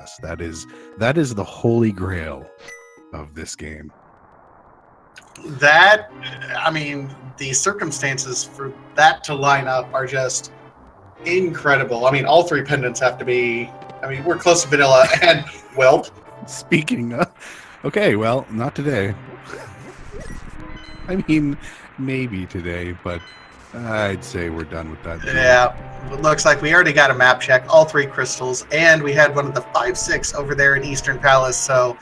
access. That is the holy grail of this game. That, I mean, the circumstances for that to line up are just incredible. I mean, all three pendants have to be. I mean, we're close to vanilla and Welp. Speaking of, okay, well, not today. I mean, maybe today, but I'd say we're done with that. Yeah, it looks like we already got a map check, all three crystals, and we had one of the 5/6 over there in Eastern Palace, so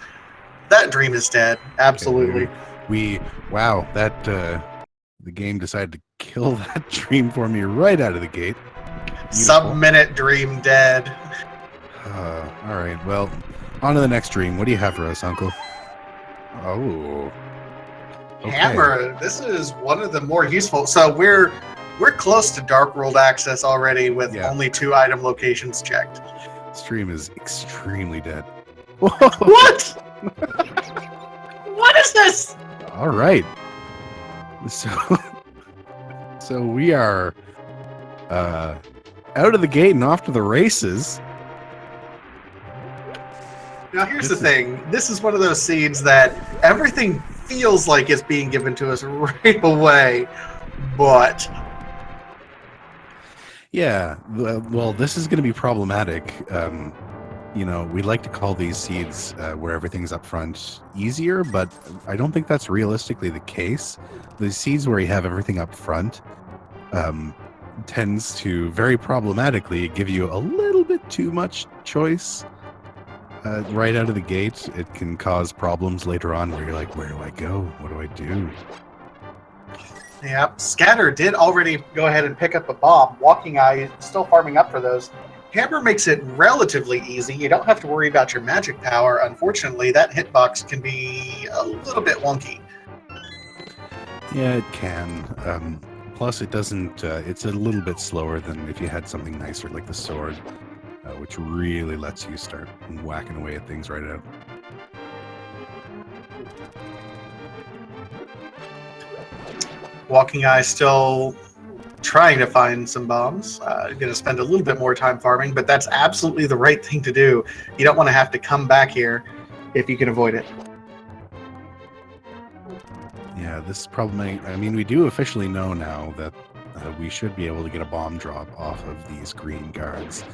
that dream is dead. Absolutely. Okay, wow, that the game decided to kill that dream for me right out of the gate. Sub-minute dream dead. All right, well, on to the next dream. What do you have for us, Uncle? Oh. Okay. Hammer, this is one of the more useful. So we're close to Dark World access already with only 2 item locations checked. Stream is extremely dead. What? What is this? All right. So we are out of the gate and off to the races. Now here's the thing. This is one of those seeds that everything feels like it's being given to us right away, but yeah, well, this is going to be problematic. You know, we like to call these seeds where everything's up front easier, but I don't think that's realistically the case. The seeds where you have everything up front tends to very problematically give you a little bit too much choice. Right out of the gate, it can cause problems later on where you're like, where do I go? What do I do? Yeah, Scatter did already go ahead and pick up a bomb. Walking Eye is still farming up for those. Hammer makes it relatively easy. You don't have to worry about your magic power. Unfortunately, that hitbox can be a little bit wonky. Yeah, it can. Plus, it doesn't. It's a little bit slower than if you had something nicer like the sword. Which really lets you start whacking away at things right out. Walking Eye still trying to find some bombs. Going to spend a little bit more time farming, but that's absolutely the right thing to do. You don't want to have to come back here if you can avoid it. Yeah, this is problematic. I mean, we do officially know now that we should be able to get a bomb drop off of these green guards.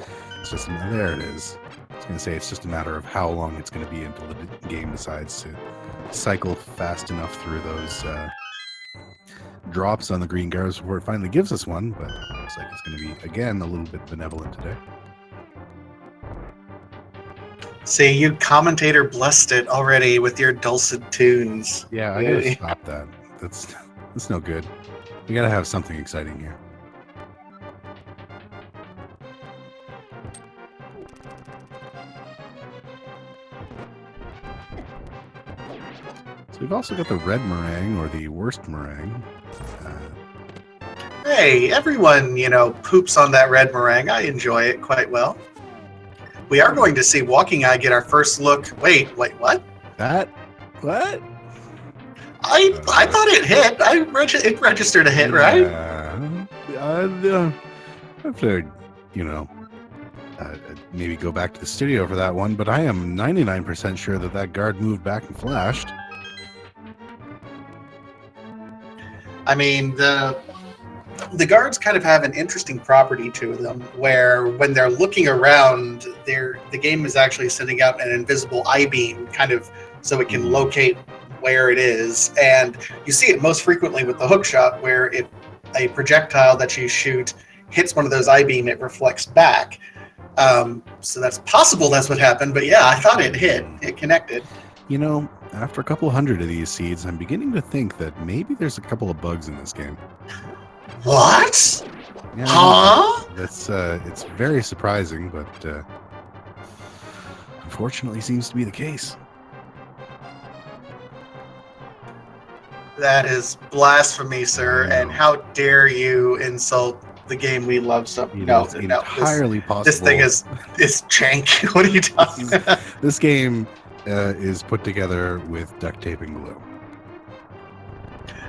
It's just, there it is. I was going to say it's just a matter of how long it's going to be until the game decides to cycle fast enough through those drops on the green guards before it finally gives us one, but it looks like it's going to be, again, a little bit benevolent today. See, you commentator blessed it already with your dulcet tunes. Yeah, I gotta stop that. That's no good. We gotta have something exciting here. So we've also got the red meringue, or the worst meringue. Hey, everyone, poops on that red meringue. I enjoy it quite well. We are going to see Walking Eye get our first look. Wait, what? What? I thought it hit. It registered a hit, right? I have to, maybe go back to the studio for that one, but I am 99% sure that guard moved back and flashed. I mean, the guards kind of have an interesting property to them where when they're looking around, the game is actually sending out an invisible I-beam kind of so it can locate where it is. And you see it most frequently with the hook shot, where if a projectile that you shoot hits one of those I-beam, it reflects back. So that's possible that's what happened. But yeah, I thought it hit. It connected. After a couple hundred of these seeds, I'm beginning to think that maybe there's a couple of bugs in this game. What? Yeah, huh? It's very surprising, but unfortunately seems to be the case. That is blasphemy, sir, and how dare you insult the game we love so much. No, entirely possible. This thing is jank. What are you talking about? This game is put together with duct tape and glue.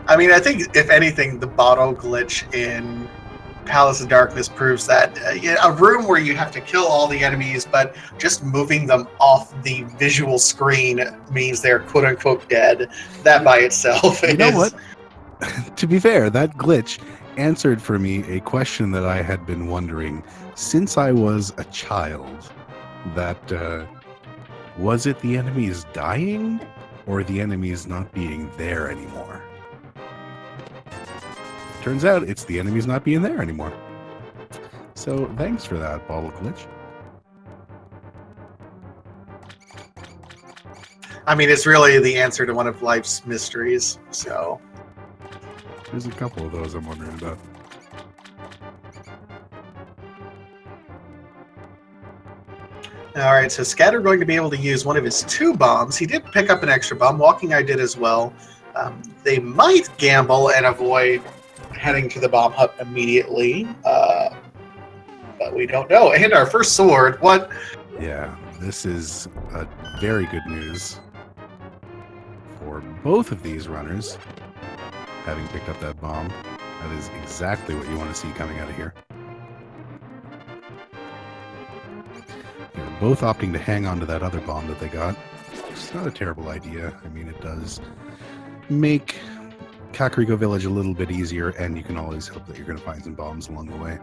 I mean, I think, if anything, the bottle glitch in Palace of Darkness proves that a room where you have to kill all the enemies, but just moving them off the visual screen means they're quote-unquote dead. That by itself You know is... what? To be fair, that glitch answered for me a question that I had been wondering since I was a child. That was it the enemies dying or the enemies not being there anymore? Turns out it's the enemies not being there anymore. So thanks for that, bottle glitch. I mean, it's really the answer to one of life's mysteries, so... There's a couple of those I'm wondering about. All right, so Scatter going to be able to use one of his 2 bombs. He did pick up an extra bomb. Walking Eye did as well. They might gamble and avoid heading to the bomb hut immediately, but we don't know. And our first sword, what? Yeah, this is a very good news for both of these runners, having picked up that bomb. That is exactly what you want to see coming out of here. They're both opting to hang on to that other bomb that they got. It's not a terrible idea. I mean, it does make Kakariko Village a little bit easier, and you can always hope that you're going to find some bombs along the way.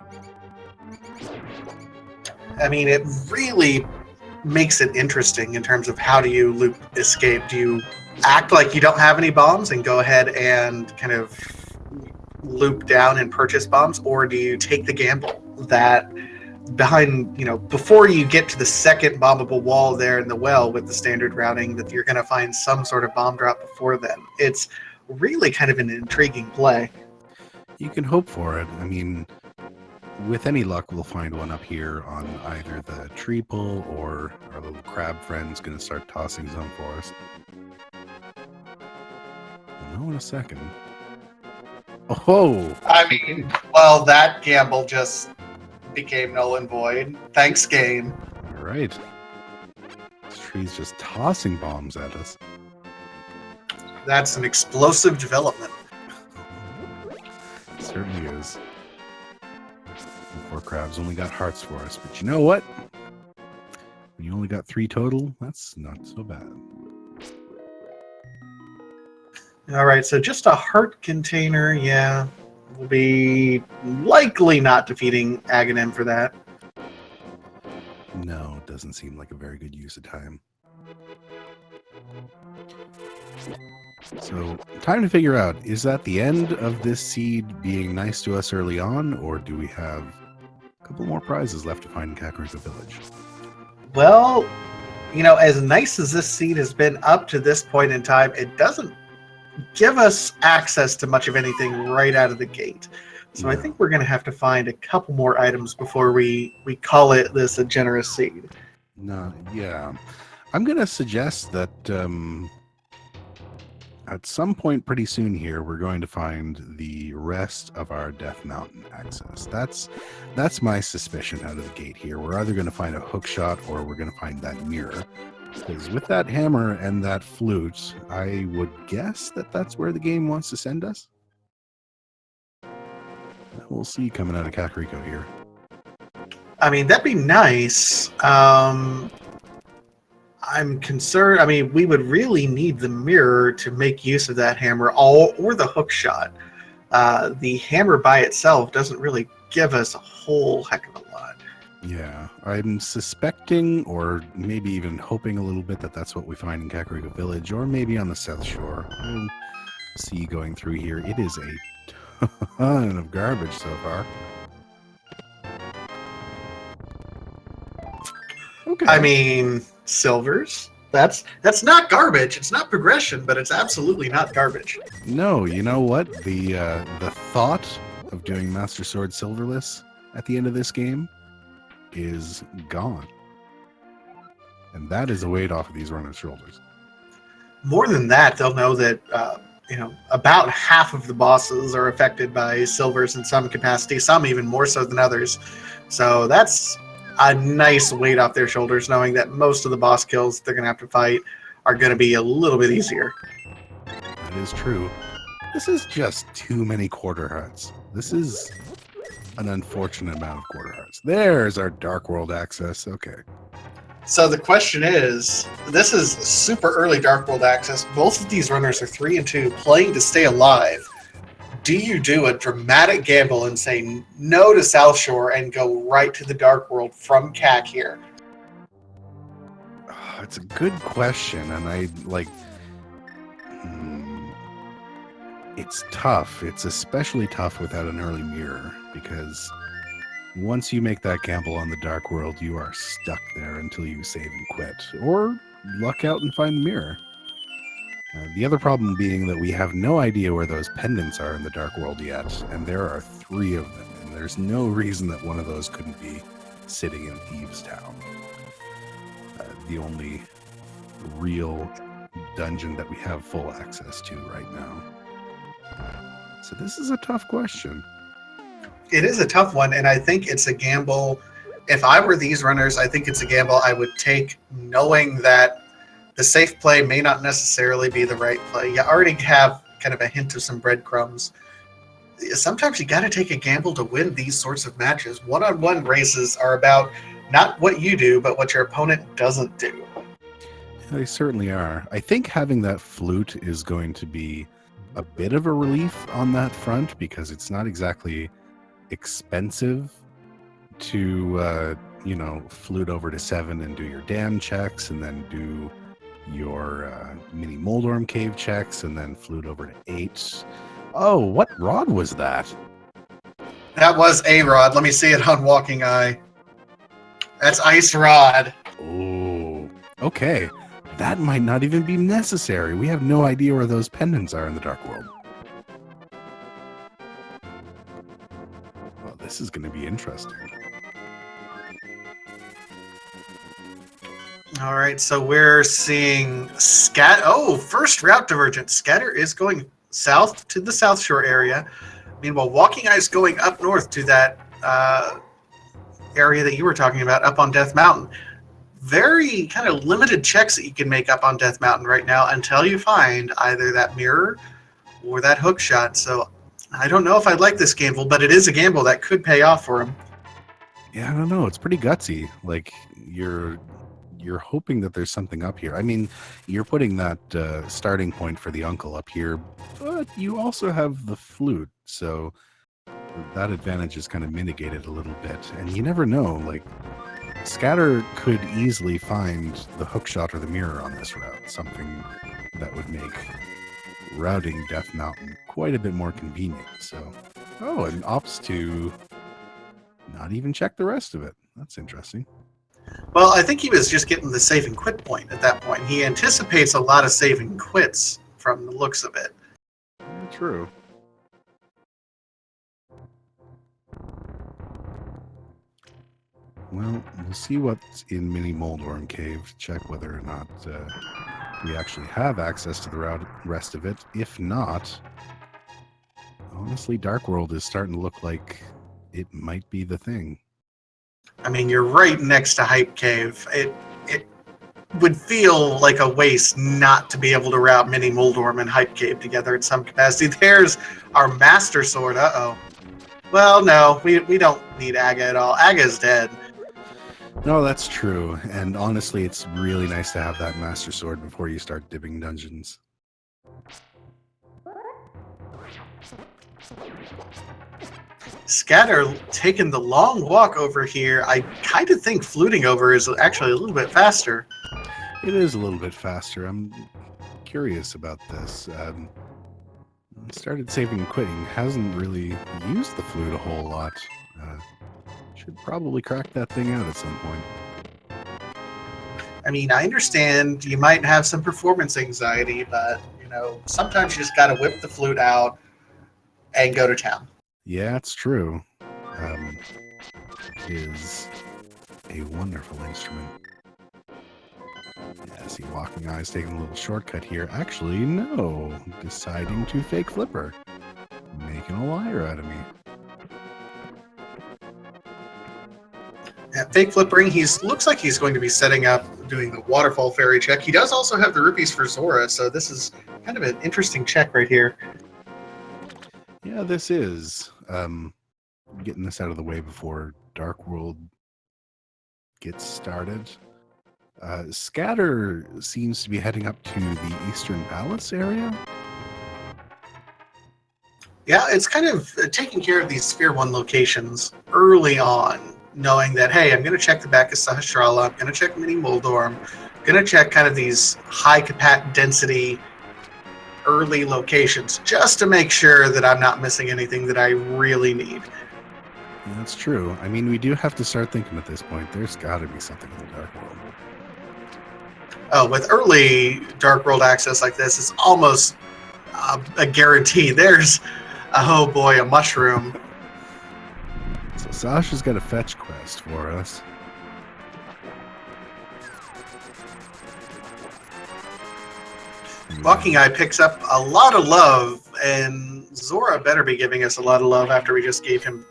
I mean, it really makes it interesting in terms of how do you loop escape. Do you act like you don't have any bombs and go ahead and kind of loop down and purchase bombs, or do you take the gamble that behind, before you get to the second bombable wall there in the well with the standard routing, that you're going to find some sort of bomb drop before then? It's really kind of an intriguing play. You can hope for it. I mean, with any luck, we'll find one up here on either the tree pull or our little crab friend's going to start tossing some for us. We'll know in a second. Oh! I mean, well, that gamble just became null and void. Thanks, game. All right. This tree's just tossing bombs at us. That's an explosive development. It certainly is. The poor crabs only got hearts for us, but you know what? When you only got 3 total, that's not so bad. All right, so just a heart container, yeah. We'll be likely not defeating Aghanim for that. No, it doesn't seem like a very good use of time. So, time to figure out, is that the end of this seed being nice to us early on, or do we have a couple more prizes left to find in Kakariko Village? Well, as nice as this seed has been up to this point in time, it doesn't give us access to much of anything right out of the gate. So I think we're going to have to find a couple more items before we call this a generous seed. No, yeah. I'm going to suggest that at some point pretty soon here, we're going to find the rest of our Death Mountain access. That's my suspicion out of the gate here. We're either going to find a hook shot or we're going to find that mirror. Because with that hammer and that flute, I would guess that that's where the game wants to send us. We'll see coming out of Kakariko here. I mean, that'd be nice. I'm concerned. I mean, we would really need the mirror to make use of that hammer, or the hook shot. The hammer by itself doesn't really give us a whole heck of a lot. Yeah, I'm suspecting, or maybe even hoping a little bit, that that's what we find in Kakariko Village, or maybe on the South Shore. We'll see going through here. It is a ton of garbage so far. Okay. I mean, silvers. That's not garbage. It's not progression, but it's absolutely not garbage. No, you know what? The thought of doing Master Sword Silverless at the end of this game is gone. And that is a weight off of these runners' shoulders. More than that, they'll know that about half of the bosses are affected by silvers in some capacity, some even more so than others. So that's a nice weight off their shoulders, knowing that most of the boss kills they're going to have to fight are going to be a little bit easier. That is true. This is just too many quarter hearts. This is an unfortunate amount of quarter hearts. There's our Dark World access. Okay. So the question is, this is super early Dark World access. Both of these runners are 3 and 2, playing to stay alive. Do you do a dramatic gamble and say no to South Shore and go right to the Dark World from CAC here? Oh, it's a good question, and I like. It's tough. It's especially tough without an early mirror, because once you make that gamble on the Dark World, you are stuck there until you save and quit, or luck out and find the mirror. The other problem being that we have no idea where those pendants are in the Dark World yet, and there are 3 of them, and there's no reason that one of those couldn't be sitting in Thieves' Town. The only real dungeon that we have full access to right now. So this is a tough question. It is a tough one, and I think it's a gamble. If I were these runners, I think it's a gamble I would take, knowing that the safe play may not necessarily be the right play. You already have kind of a hint of some breadcrumbs. Sometimes you got to take a gamble to win these sorts of matches. One-on-one races are about not what you do, but what your opponent doesn't do. They certainly are. I think having that flute is going to be a bit of a relief on that front, because it's not exactly expensive to flute over to 7 and do your dam checks, and then do your mini Moldorm cave checks, and then flute over to 8. Oh, what rod was that? That was a rod. Let me see it on Walking Eye. That's Ice Rod. Oh, okay. That might not even be necessary. We have no idea where those pendants are in the Dark World. Well, this is going to be interesting. All right, so we're seeing first route divergence. Scatter is going south to the South Shore area. Meanwhile, Walking Eye is going up north to that area that you were talking about, up on Death Mountain. Very kind of limited checks that you can make up on Death Mountain right now until you find either that mirror or that hook shot. So I don't know if I'd like this gamble, but it is a gamble that could pay off for him. Yeah, I don't know. It's pretty gutsy. Like, you're hoping that there's something up here. I mean, you're putting that starting point for the uncle up here, but you also have the flute, so that advantage is kind of mitigated a little bit. And you never know, like, Scatter could easily find the hookshot or the mirror on this route, something that would make routing Death Mountain quite a bit more convenient. So, and opts to not even check the rest of it. That's interesting. Well, I think he was just getting the save and quit point at that point. He anticipates a lot of save and quits from the looks of it. True. Well, we'll see what's in Mini Moldorm Cave to check whether or not we actually have access to the rest of it. If not, honestly, Dark World is starting to look like it might be the thing. I mean, you're right next to Hype Cave. It would feel like a waste not to be able to route Mini Moldorm and Hype Cave together in some capacity. There's our Master Sword. Uh-oh. Well, no, we don't need Aga at all. Aga's dead. No, that's true. And honestly, it's really nice to have that Master Sword before you start dipping dungeons. Scatter taking the long walk over here. I kind of think fluting over is actually a little bit faster. It is a little bit faster. I'm curious about this. Started saving and quitting. Hasn't really used the flute a whole lot. Should probably crack that thing out at some point. I mean, I understand you might have some performance anxiety, but, sometimes you just got to whip the flute out and go to town. Yeah, it's true. It is a wonderful instrument. Yeah, see, Walking Eye's taking a little shortcut here. Actually, no. Deciding to fake flipper. Making a liar out of me. At fake flippering, looks like he's going to be setting up, doing the waterfall fairy check. He does also have the rupees for Zora, so this is kind of an interesting check right here. Yeah, this is. getting this out of the way before Dark World gets started. Scatter seems to be heading up to the Eastern Palace area. Yeah, it's kind of taking care of these Sphere 1 locations early on, knowing that, hey, I'm going to check the back of Sahasrara, I'm going to check Mini Moldor, I'm going to check kind of these high density early locations just to make sure that I'm not missing anything that I really need. Yeah, that's true. I mean, we do have to start thinking at this point, there's got to be something in the Dark World. Oh, with early Dark World access like this, it's almost a guarantee. There's, oh boy, a mushroom. So Sasha's got a fetch quest for us. Walkingeye picks up a lot of love, and Zora better be giving us a lot of love after we just gave him,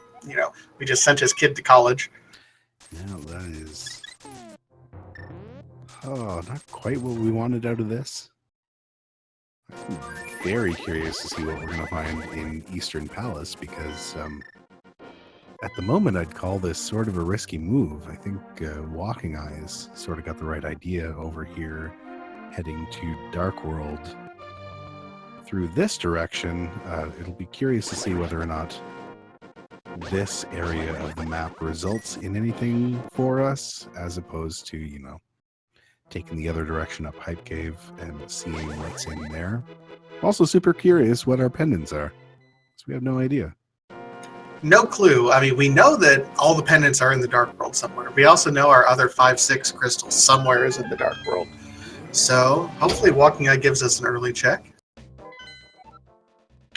we just sent his kid to college. Yeah, that is... Oh, not quite what we wanted out of this. I'm very curious to see what we're going to find in Eastern Palace, because at the moment I'd call this sort of a risky move. I think Walkingeye has sort of got the right idea over here, heading to Dark World through this direction. It'll be curious to see whether or not this area of the map results in anything for us, as opposed to, taking the other direction up Hype Cave and seeing what's in there. Also super curious what our pendants are, so we have no idea. No clue. I mean, we know that all the pendants are in the Dark World somewhere. We also know our other 5-6 crystals somewhere is in the Dark World. So hopefully Walkingeye gives us an early check.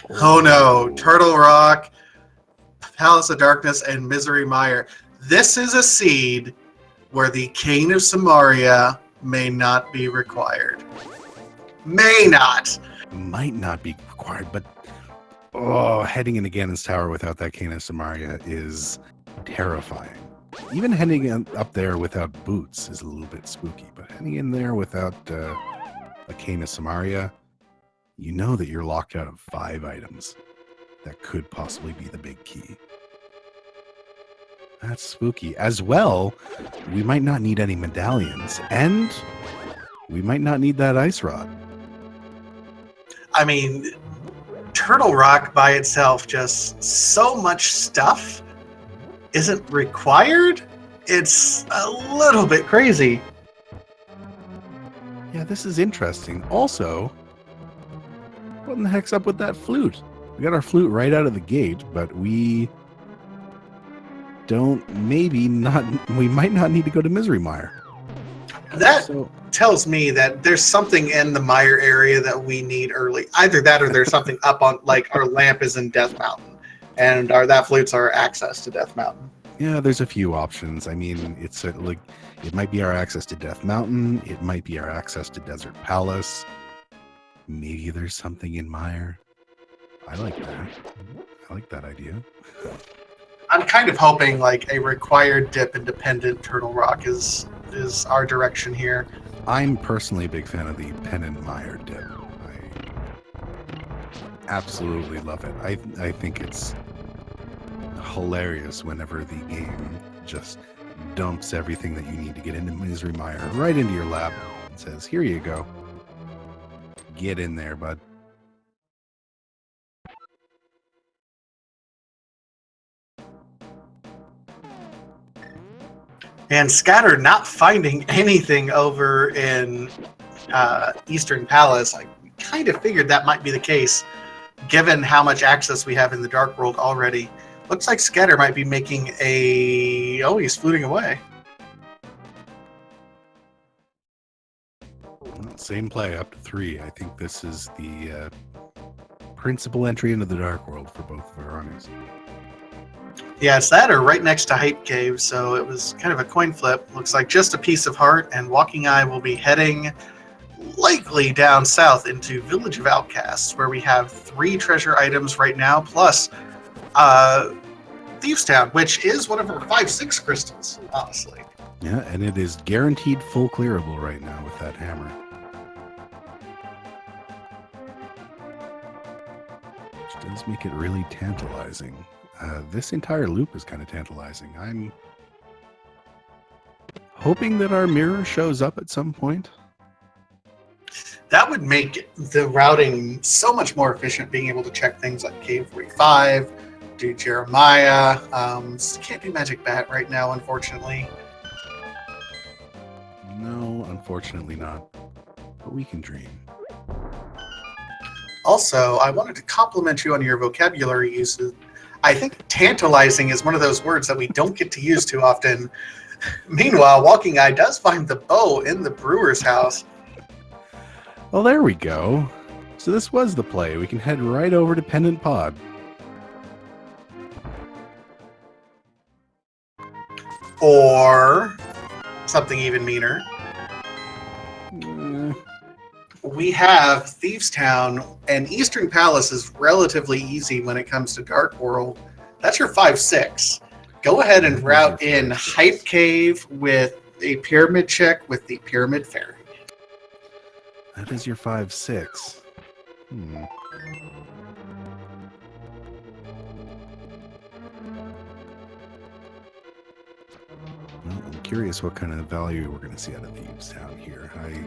Oh no, Turtle Rock, Palace of Darkness, and Misery Mire. This is a seed where the Cane of Samaria may not be required. May not. Might not be required, but heading in Ganon's Tower without that Cane of Samaria is terrifying. Even heading up there without boots is a little bit spooky, but heading in there without a Cane of Samaria, you know that you're locked out of 5 items that could possibly be the big key. That's spooky. As well, we might not need any medallions, and we might not need that ice rod. I mean, Turtle Rock by itself, just so much stuff isn't required. It's a little bit crazy. Yeah, this is interesting. Also, what in the heck's up with that flute? We got our flute right out of the gate, but we might not need to go to Misery Mire. That tells me that there's something in the Mire area that we need early. Either that or there's something up on, like, our lamp is in Death Mountain, and that flute's our access to Death Mountain. Yeah, there's a few options. I mean, it might be our access to Death Mountain. It might be our access to Desert Palace. Maybe there's something in Mire. I like that. I like that idea. I'm kind of hoping like a required dip independent Turtle Rock is our direction here. I'm personally a big fan of the Pen and Mire dip. I absolutely love it. I think it's hilarious whenever the game just dumps everything that you need to get into Misery Mire right into your lap and says, here you go. Get in there, bud. And Scatter not finding anything over in Eastern Palace. I kind of figured that might be the case, given how much access we have in the Dark World already. Looks like Scatter might be making he's fluting away. Same play, up to 3. I think this is the principal entry into the Dark World for both of our armies. Yeah, it's that or right next to Hype Cave, so it was kind of a coin flip. Looks like just a piece of heart, and Walkingeye will be heading likely down south into Village of Outcasts, where we have 3 treasure items right now, plus Thieves Town, which is one of our 5-6 crystals, honestly. Yeah, and it is guaranteed full clearable right now with that hammer. Which does make it really tantalizing. This entire loop is kind of tantalizing. I'm hoping that our mirror shows up at some point. That would make the routing so much more efficient, being able to check things like Cave 45, do Jeremiah. Can't do Magic Bat right now, unfortunately. No, unfortunately not. But we can dream. Also, I wanted to compliment you on your vocabulary uses. I think tantalizing is one of those words that we don't get to use too often. Meanwhile, Walking Eye does find the bow in the brewer's house. Well, there we go. So this was the play. We can head right over to Pendant Pod. Or something even meaner. We have Thieves Town, and Eastern Palace is relatively easy when it comes to Dark World. That's your 5-6. Go ahead and route in Hype Cave with a pyramid check with the Pyramid Fairy. That is your 5-6. Well, I'm curious what kind of value we're going to see out of Thieves Town here. I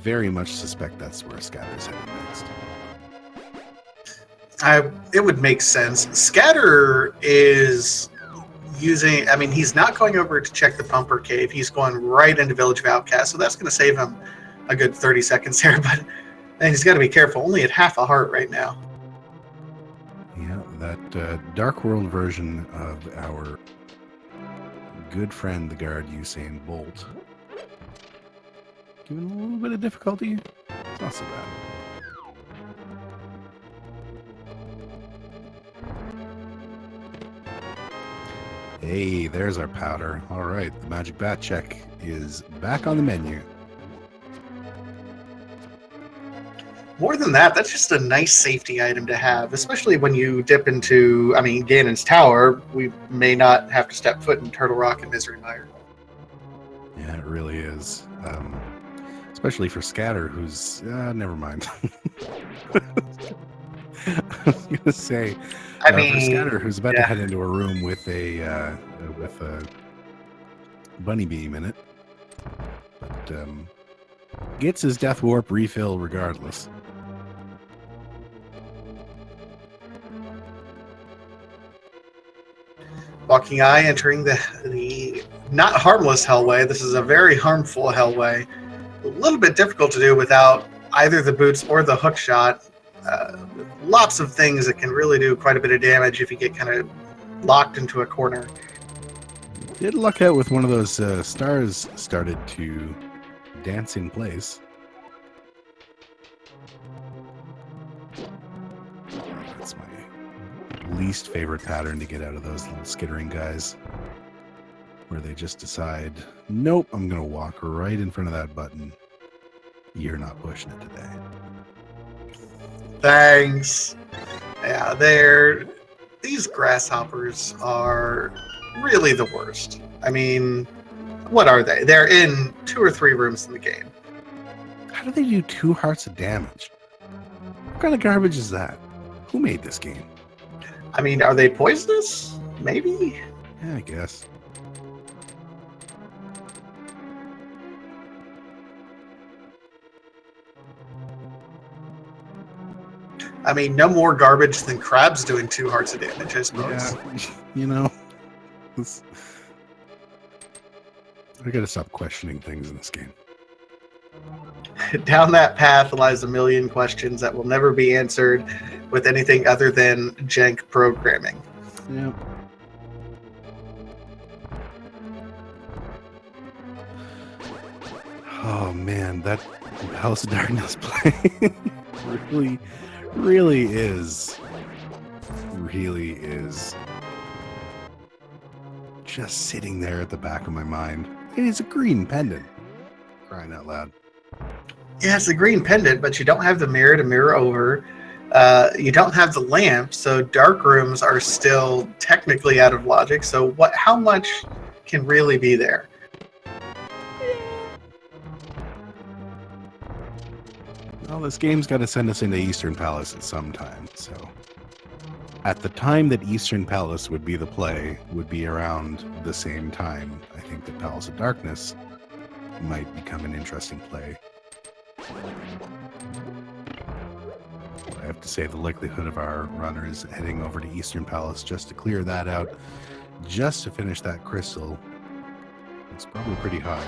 very much suspect that's where Scatter's headed next. It would make sense. Scatter is using, I mean, he's not going over to check the Pumper Cave. He's going right into Village of Outcasts, so that's going to save him a good 30 seconds there, but and he's got to be careful. Only at half a heart right now. Yeah, that Dark World version of our good friend, the guard Usain Bolt. Given a little bit of difficulty, it's not so bad. Hey, there's our powder. All right, the Magic Bat check is back on the menu. More than that, that's just a nice safety item to have, especially when you dip into, I mean, Ganon's Tower. We may not have to step foot in Turtle Rock and Misery Mire. Yeah, it really is. Especially for Scatter, who's... never mind. I was going to say, for Scatter, who's about to head into a room with a bunny beam in it, but gets his Death Warp refill regardless. Walking Eye entering the not harmless Hellway. This is a very harmful Hellway. A little bit difficult to do without either the boots or the hook shot. Lots of things that can really do quite a bit of damage if you get kind of locked into a corner. Did luck out with one of those stars started to dance in place. That's my least favorite pattern to get out of those little skittering guys, where they just decide, nope, I'm going to walk right in front of that button. You're not pushing it today. Thanks. Yeah, these grasshoppers are really the worst. I mean, what are they? They're in 2 or 3 rooms in the game. How do they do 2 hearts of damage? What kind of garbage is that? Who made this game? I mean, are they poisonous? Maybe? Yeah, I guess. I mean, no more garbage than crabs doing 2 hearts of damage, I suppose. Yeah, you know, I gotta stop questioning things in this game. Down that path lies a million questions that will never be answered with anything other than jank programming. Yep. Oh man, that House of Darkness play really is just sitting there at the back of my mind. It is a green pendant. Crying out loud. Yeah, it's a green pendant, but you don't have the mirror to mirror over. You don't have the lamp, so dark rooms are still technically out of logic. So how much can really be there? Well, this game's got to send us into Eastern Palace at some time, so at the time that Eastern Palace would be the play, would be around the same time. I think that Palace of Darkness might become an interesting play. I have to say the likelihood of our runners heading over to Eastern Palace just to clear that out, just to finish that crystal, it's probably pretty high.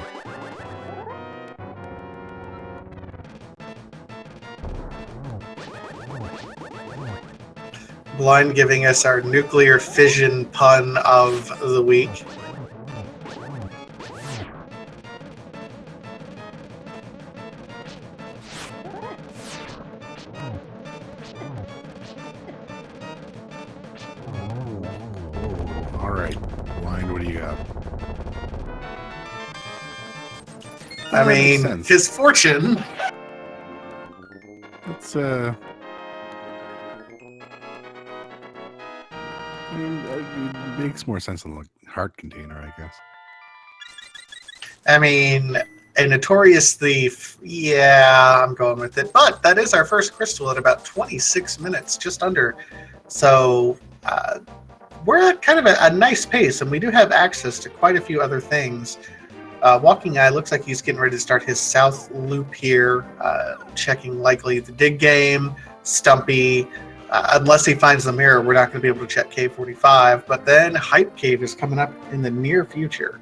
Blind giving us our nuclear fission pun of the week. All right, Blind, what do you got? I mean, his fortune. It's it makes more sense than the heart container, I guess. I mean, a notorious thief. Yeah, I'm going with it. But that is our first crystal at about 26 minutes, just under. So we're at kind of a nice pace, and we do have access to quite a few other things. Walking Eye looks like he's getting ready to start his south loop here, checking likely the dig game, Stumpy. Unless he finds the mirror, we're not going to be able to check Cave 45. But then Hype Cave is coming up in the near future.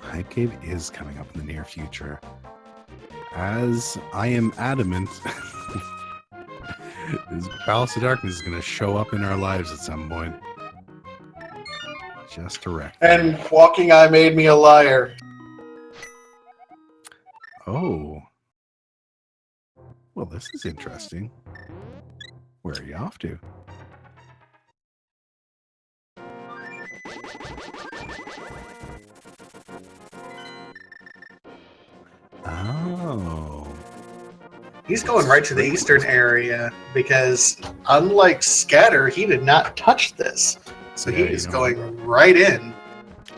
Hype Cave is coming up in the near future. As I am adamant, this Palace of Darkness is going to show up in our lives at some point. Just to wreck. And Walking Eye made me a liar. Oh. Well, this is interesting. Where are you off to? Oh. He's going right to the eastern area because, unlike Scatter, he did not touch this. So he is going right in.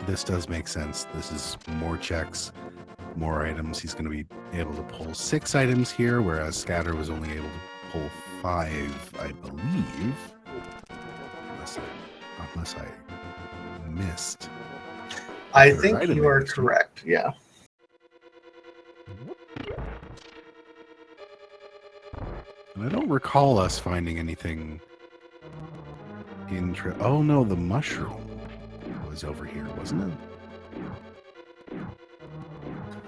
This does make sense. This is more checks, more items. He's going to be able to pull 6 items here, whereas Scatter was only able to pull 5, I believe. Unless I missed. I think you are correct, yeah. And I don't recall us finding anything oh no, the mushroom was over here, wasn't it?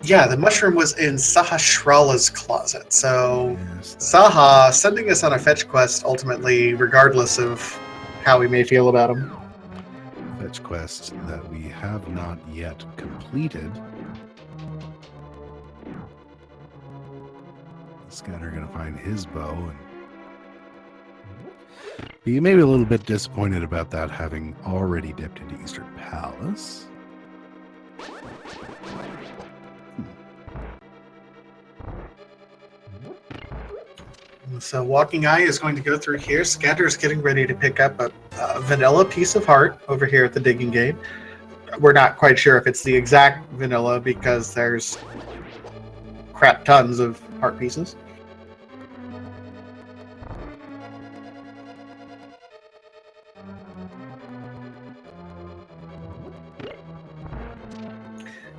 Yeah, the mushroom was in Sahasrala's closet. So yes, Saha sending us on a fetch quest ultimately, regardless of how we may feel about him. Fetch quest that we have not yet completed. Scatter gonna find his bow, and you may be a little bit disappointed about that, having already dipped into Eastern Palace. So Walking Eye is going to go through here. Scatter is getting ready to pick up a vanilla piece of heart over here at the digging gate. We're not quite sure if it's the exact vanilla because there's crap tons of heart pieces.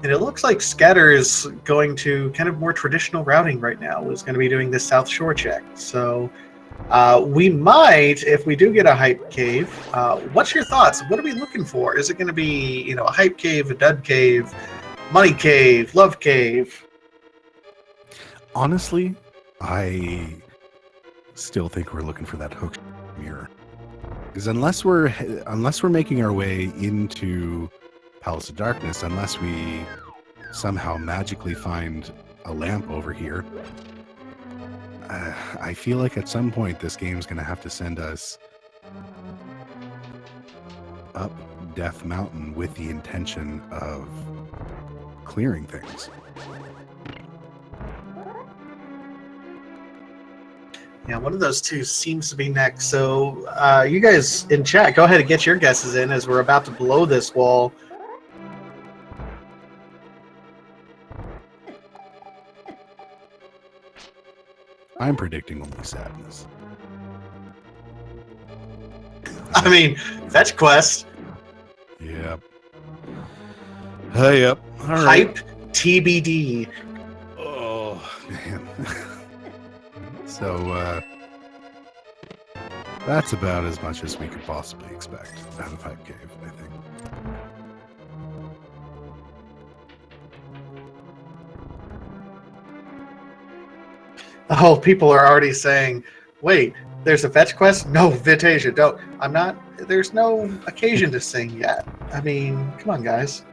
And it looks like Scatter is going to kind of more traditional routing right now. Is going to be doing this South Shore check. So we might, if we do get a hype cave, what's your thoughts? What are we looking for? Is it going to be, a hype cave, a dud cave, money cave, love cave? Honestly, I still think we're looking for that hook mirror. Because unless we're making our way into Palace of Darkness, unless we somehow magically find a lamp over here, I feel like at some point this game's going to have to send us up Death Mountain with the intention of clearing things. Yeah, one of those two seems to be next. So you guys in chat, go ahead and get your guesses in as we're about to blow this wall. I'm predicting only sadness. I mean, fetch quest. Yep. Yep. All right. Hype TBD. Oh man. So that's about as much as we could possibly expect out of Hype Cave, I think. Oh, people are already saying, wait, there's a fetch quest? No, Vitasia, don't. I'm not, there's no occasion to sing yet. I mean, come on, guys.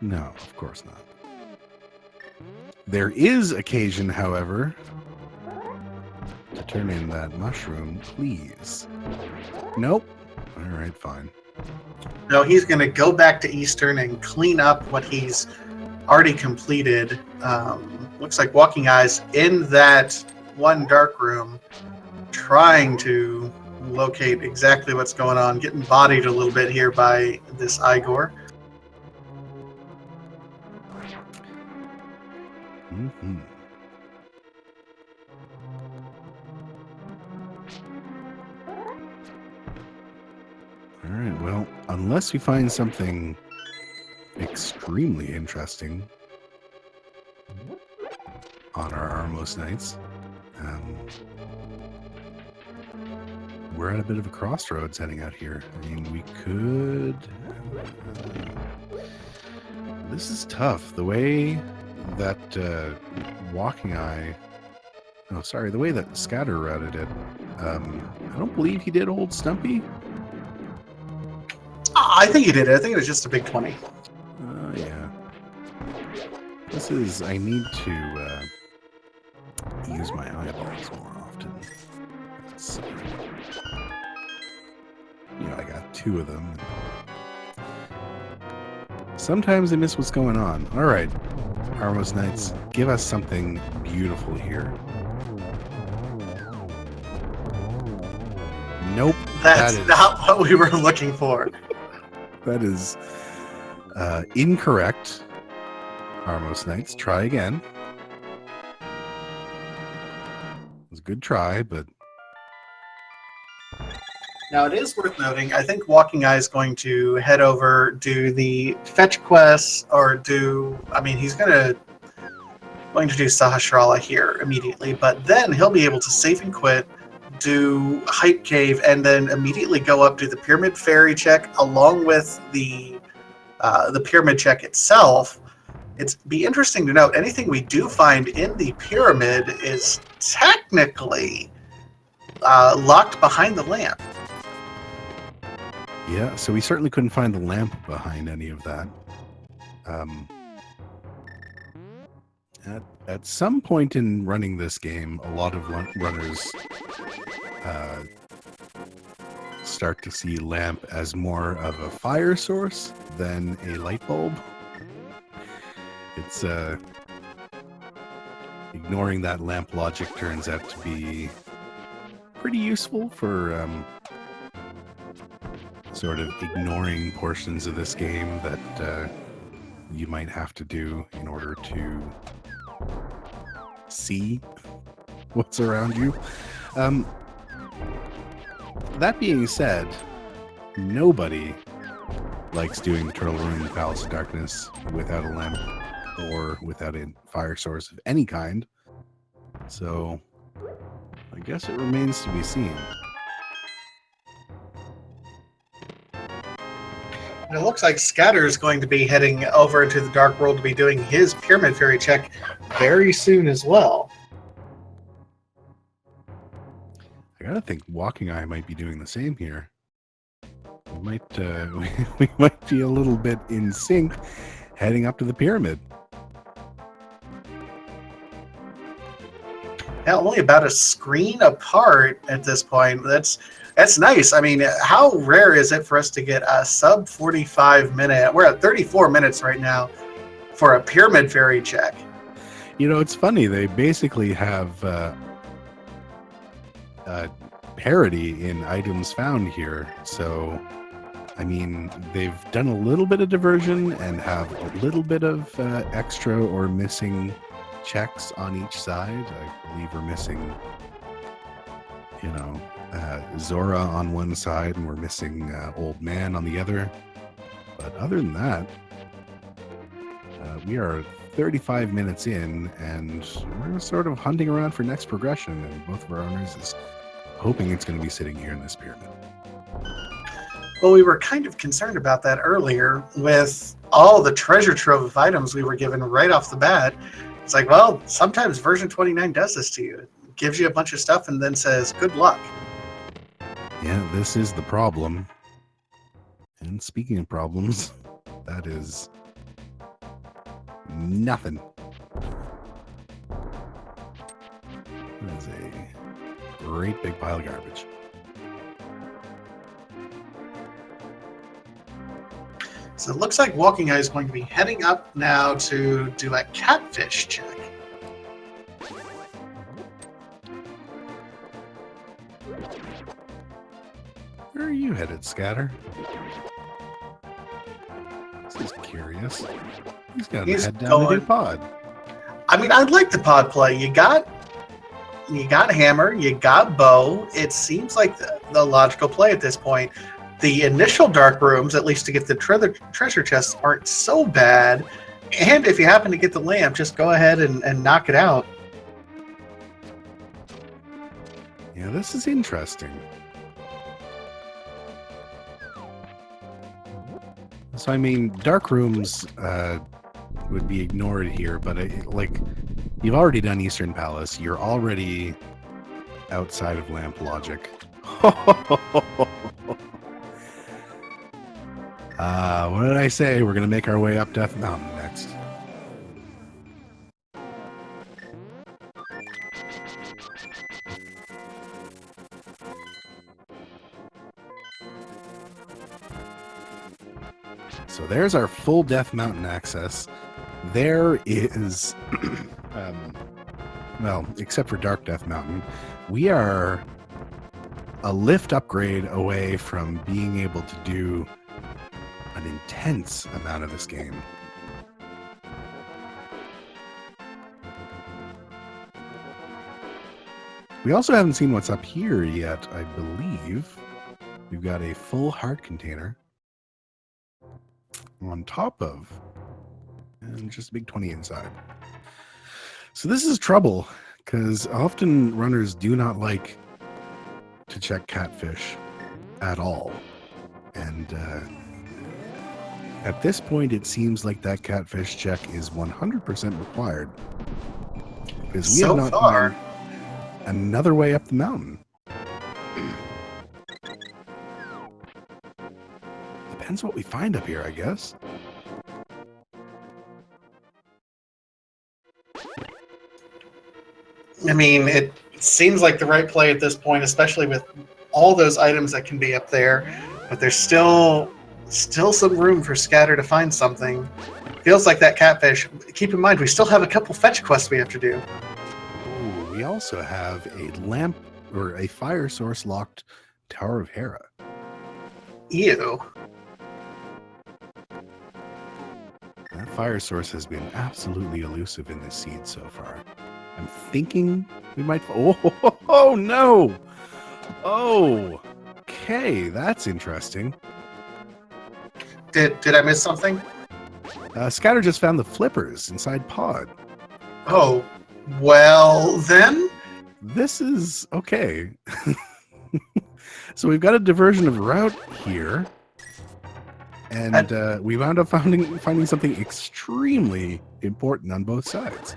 No, of course not. There is occasion, however, to turn in that mushroom, please. Nope. All right, fine. No, he's going to go back to Eastern and clean up what he's already completed. Looks like Walking Eye's in that one dark room, trying to locate exactly what's going on, getting bodied a little bit here by this Igor. Mm-hmm. All right, well, unless we find something extremely interesting on our Armos nights, we're at a bit of a crossroads heading out here. I mean, we could... this is tough. The way that Walking Eye... Oh, sorry, the way that Scatter routed it. I don't believe he did Old Stumpy. I think he did it. I think it was just a big 20. Yeah. This is... I need to use my eyeballs more often. So, you know, I got 2 of them. Sometimes I miss what's going on. All right, Armos Knights, give us something beautiful here. Nope. That's not what we were looking for. That is incorrect. Armos Knights, try again. It was a good try, but... Now, it is worth noting, I think Walking Eye is going to head over, do the fetch quests, or do... I mean, he's going to do Sahasrara here immediately, but then he'll be able to save and quit, do Hype Cave, and then immediately go up, do the Pyramid Fairy check, along with the Pyramid check itself. It's be interesting to note, anything we do find in the Pyramid is technically locked behind the lamp. Yeah, so we certainly couldn't find the lamp behind any of that. At some point in running this game, a lot of runners start to see lamp as more of a fire source than a light bulb. It's ignoring that lamp logic turns out to be pretty useful for sort of ignoring portions of this game that you might have to do in order to see what's around you. That being said, nobody likes doing the Turtle Room in the Palace of Darkness without a lamp or without a fire source of any kind. So I guess it remains to be seen. And it looks like Scatter is going to be heading over to the Dark World to be doing his Pyramid Fairy check very soon as well. I gotta think Walking Eye might be doing the same here. We might we might be a little bit in sync heading up to the pyramid. Yeah, only about a screen apart at this point. That's nice. I mean, how rare is it for us to get a sub 45 minute? We're at 34 minutes right now for a Pyramid Fairy check. You know, it's funny. They basically have parity in items found here. So, I mean, they've done a little bit of diversion and have a little bit of extra or missing checks on each side. I believe we're missing you know, Zora on one side, and we're missing Old Man on the other. But other than that, we are 35 minutes in, and we're sort of hunting around for next progression, and both of our owners is hoping it's going to be sitting here in this pyramid. Well, we were kind of concerned about that earlier with all the treasure trove of items we were given right off the bat. It's like, well, sometimes version 29 does this to you. It gives you a bunch of stuff and then says, good luck. Yeah, this is the problem. And speaking of problems, that is nothing. That is a great big pile of garbage. So it looks like Walking Eye is going to be heading up now to do a catfish check. Where are you headed, Scatter? This is curious. He's got to head down to do pod. I mean, I'd like the pod play. You got hammer, you got bow. It seems like the logical play at this point. The initial dark rooms, at least to get the treasure chests, aren't so bad. And if you happen to get the lamp, just go ahead and knock it out. Yeah, this is interesting. So, I mean, dark rooms would be ignored here, but you've already done Eastern Palace. You're already outside of lamp logic. What did I say? We're going to make our way up Death Mountain next. So there's our full Death Mountain access. There is, well, except for Dark Death Mountain, we are a lift upgrade away from being able to do an intense amount of this game. We also haven't seen what's up here yet, I believe. We've got a full heart container on top of, and just a big 20 inside. So this is trouble, because often runners do not like to check catfish at all. And at this point, it seems like that catfish check is 100% required. Because we have not found another way up the mountain. Depends what we find up here, I guess. I mean, it seems like the right play at this point, especially with all those items that can be up there. But there's still some room for Scatter to find something. Feels like that catfish. Keep in mind, we still have a couple fetch quests we have to do. Ooh, we also have a lamp or a fire source locked Tower of Hera. Ew. That fire source has been absolutely elusive in this seed so far. I'm thinking we might... Oh no! Oh! Okay, that's interesting. Did I miss something? Scatter just found the flippers inside pod. Oh, well then? This is... okay. So we've got a diversion of route here. And we wound up finding something extremely important on both sides.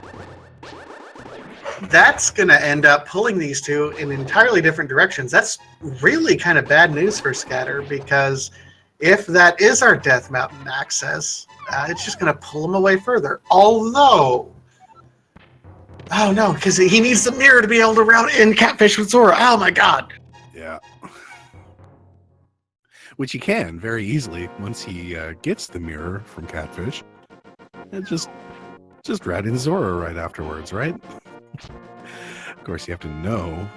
That's going to end up pulling these two in entirely different directions. That's really kind of bad news for Scatter, because if that is our Death Mountain access, it's just going to pull him away further. Although, oh no, because he needs the mirror to be able to route in Catfish with Zora. Oh my god. Yeah. Which he can very easily once he gets the mirror from Catfish. And just route in Zora right afterwards, right? Of course, you have to know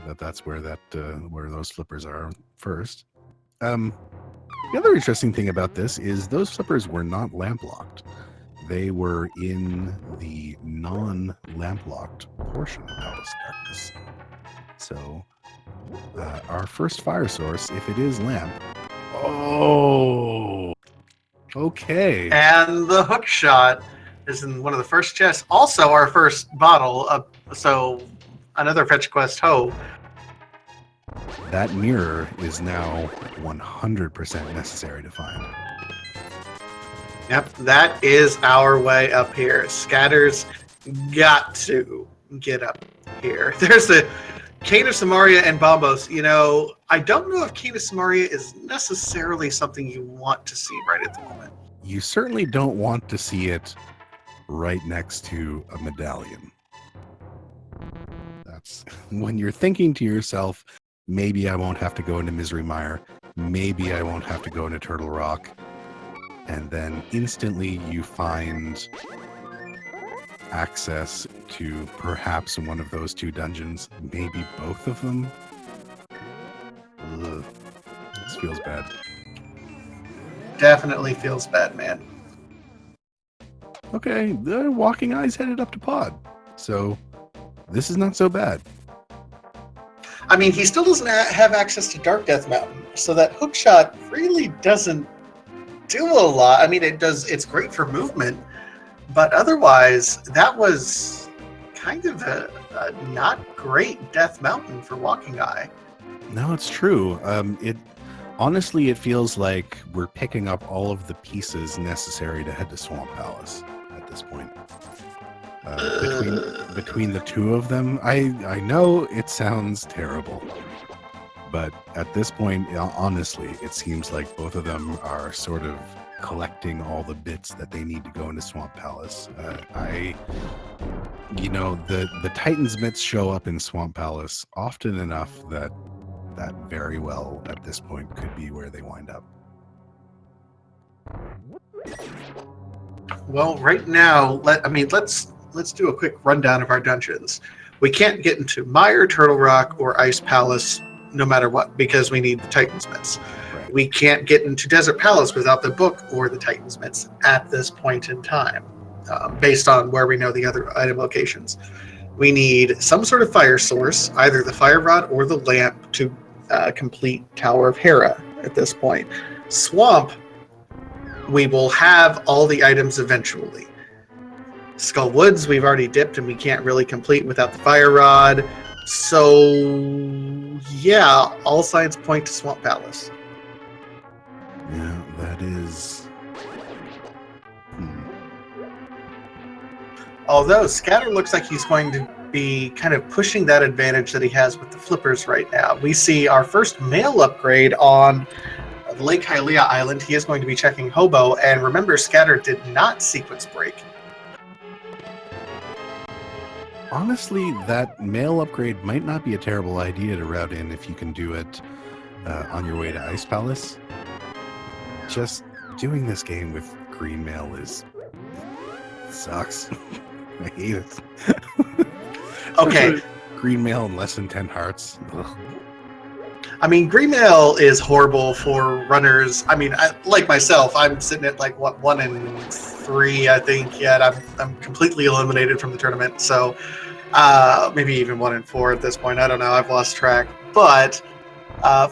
that that's where where those flippers are first. The other interesting thing about this is those flippers were not lamp locked. They were in the non-lamp locked portion of Palace Darkness. So Our first fire source, if it is lamp. Oh, okay. And the hook shot is in one of the first chests. Also, our first bottle of another fetch quest hoe. That mirror is now 100% necessary to find. Yep, that is our way up here. Scatter's got to get up here. There's the Cane of Samaria and Bombos. You know, I don't know if Cane of Samaria is necessarily something you want to see right at the moment. You certainly don't want to see it right next to a medallion. That's when you're thinking to yourself, maybe I won't have to go into Misery Mire. Maybe I won't have to go into Turtle Rock. And then instantly you find access to perhaps one of those two dungeons, maybe both of them. Ugh. This feels bad. Definitely feels bad, man. Okay, the Walking Eye's headed up to Pod, so this is not so bad. I mean, he still doesn't have access to Dark Death Mountain, so that hookshot really doesn't do a lot. I mean, it's great for movement, but otherwise, that was kind of a not great Death Mountain for Walking Eye. No, it's true. Honestly, it feels like we're picking up all of the pieces necessary to head to Swamp Palace at this point. Between the two of them, I know it sounds terrible, but at this point, honestly, it seems like both of them are sort of collecting all the bits that they need to go into Swamp Palace. The Titan's bits show up in Swamp Palace often enough that very well at this point could be where they wind up. Well, right now, let's do a quick rundown of our dungeons. We can't get into Mire, Turtle Rock, or Ice Palace no matter what, because we need the Titan's Mitts. Right. We can't get into Desert Palace without the book or the Titan's Mitts at this point in time, based on where we know the other item locations. We need some sort of fire source, either the fire rod or the lamp, to complete Tower of Hera at this point. Swamp, we will have all the items eventually. Skull Woods, we've already dipped and we can't really complete without the fire rod. So, yeah, all signs point to Swamp Palace. Yeah, that is... Although Scatter looks like he's going to be kind of pushing that advantage that he has with the flippers right now. We see our first male upgrade on Lake Hylia Island. He is going to be checking Hobo, and remember, Scatter did not sequence break. Honestly, that male upgrade might not be a terrible idea to route in if you can do it on your way to Ice Palace. Just doing this game with green mail sucks. I hate it. Okay. Green mail and less than 10 hearts. Ugh. I mean, green mail is horrible for runners. I mean, like myself, I'm sitting at like 1 in 3, I think. Yet I'm completely eliminated from the tournament. So maybe even 1 in 4 at this point. I don't know. I've lost track. But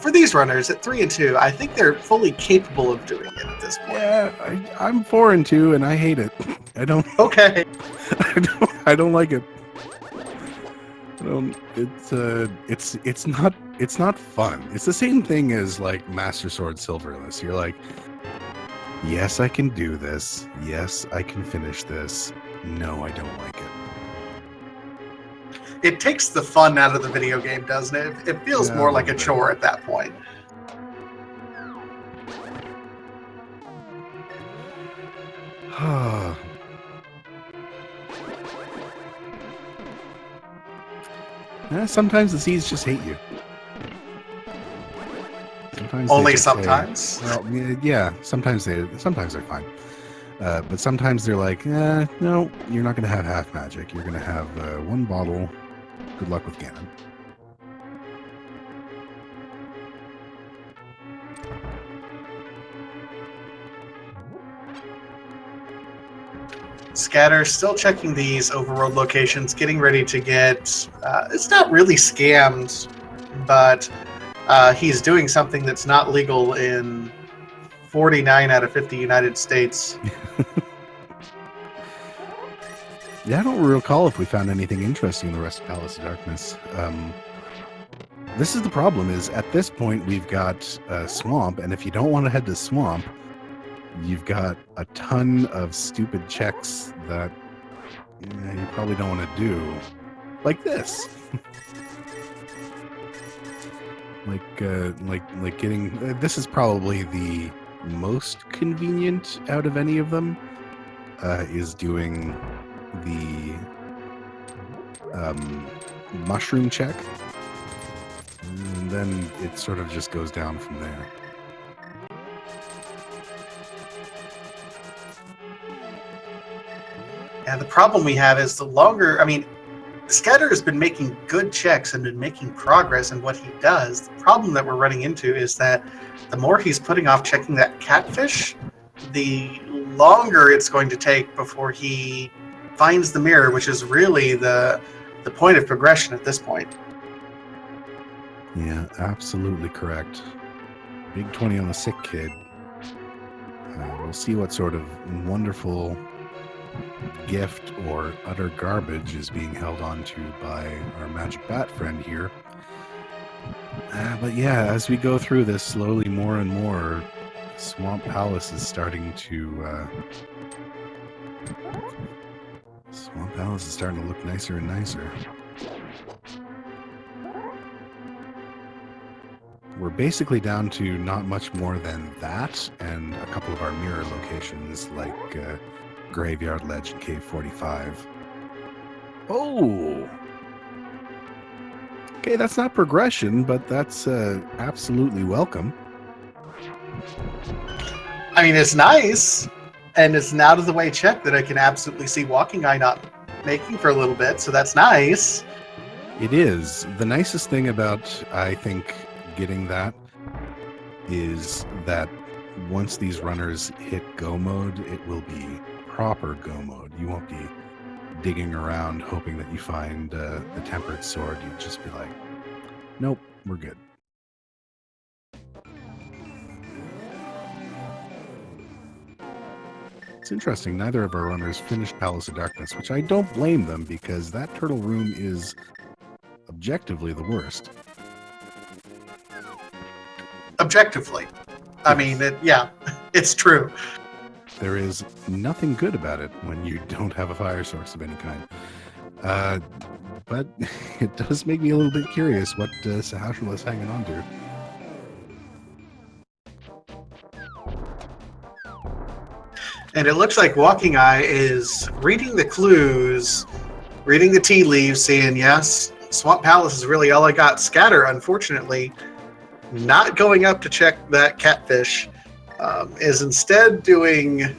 for these runners at 3 and 2, I think they're fully capable of doing it at this point. Yeah, I'm 4 and 2, and I hate it. I don't. Okay. I don't like it. It's not fun. It's the same thing as like Master Sword Silverless. You're like, yes, I can do this. Yes, I can finish this. No, I don't like it. It takes the fun out of the video game, doesn't it? It feels more like a chore at that point. Sometimes the seeds just hate you. Only sometimes. Yeah, sometimes they're fine. But sometimes they're like, no, you're not going to have half magic. You're going to have 1 bottle. Good luck with Ganon. Scatter still checking these overworld locations, getting ready to get. It's not really scammed but he's doing something that's not legal in 49 out of 50 United States. Yeah, I don't recall if we found anything interesting in the rest of Palace of Darkness. This is the problem, is at this point we've got Swamp, and if you don't want to head to Swamp, you've got a ton of stupid checks that you probably don't want to do. Like this. like getting... this is probably the most convenient out of any of them, is doing the mushroom check, and then it sort of just goes down from there. And the problem we have is the longer, I mean, Scatter has been making good checks and been making progress in what he does. The problem that we're running into is that the more he's putting off checking that catfish, the longer it's going to take before he finds the mirror, which is really the point of progression at this point. Yeah, absolutely correct. Big 20 on the sick kid. We'll see what sort of wonderful gift or utter garbage is being held on to by our magic bat friend here. But yeah, as we go through this slowly, more and more, Swamp Palace is starting to look nicer and nicer. We're basically down to not much more than that and a couple of our mirror locations like Graveyard Ledge and Cave 45. Oh! Okay, that's not progression, but that's absolutely welcome. I mean, it's nice, and it's an out-of-the-way check that I can absolutely see walkingeye not making for a little bit, so that's nice. It is. The nicest thing about, I think, getting that is that once these runners hit go mode, it will be proper go mode. You won't be digging around hoping that you find the tempered sword. You'd just be like, nope, we're good. It's interesting, neither of our runners finished Palace of Darkness, which I don't blame them, because that turtle room is objectively the worst. Objectively. I mean, it's true. There is nothing good about it when you don't have a fire source of any kind. But it does make me a little bit curious what Sahashula is hanging on to. And it looks like walkingeye is reading the clues, reading the tea leaves, saying, yes, Swamp Palace is really all I got. Scatter, unfortunately, not going up to check that catfish, is instead doing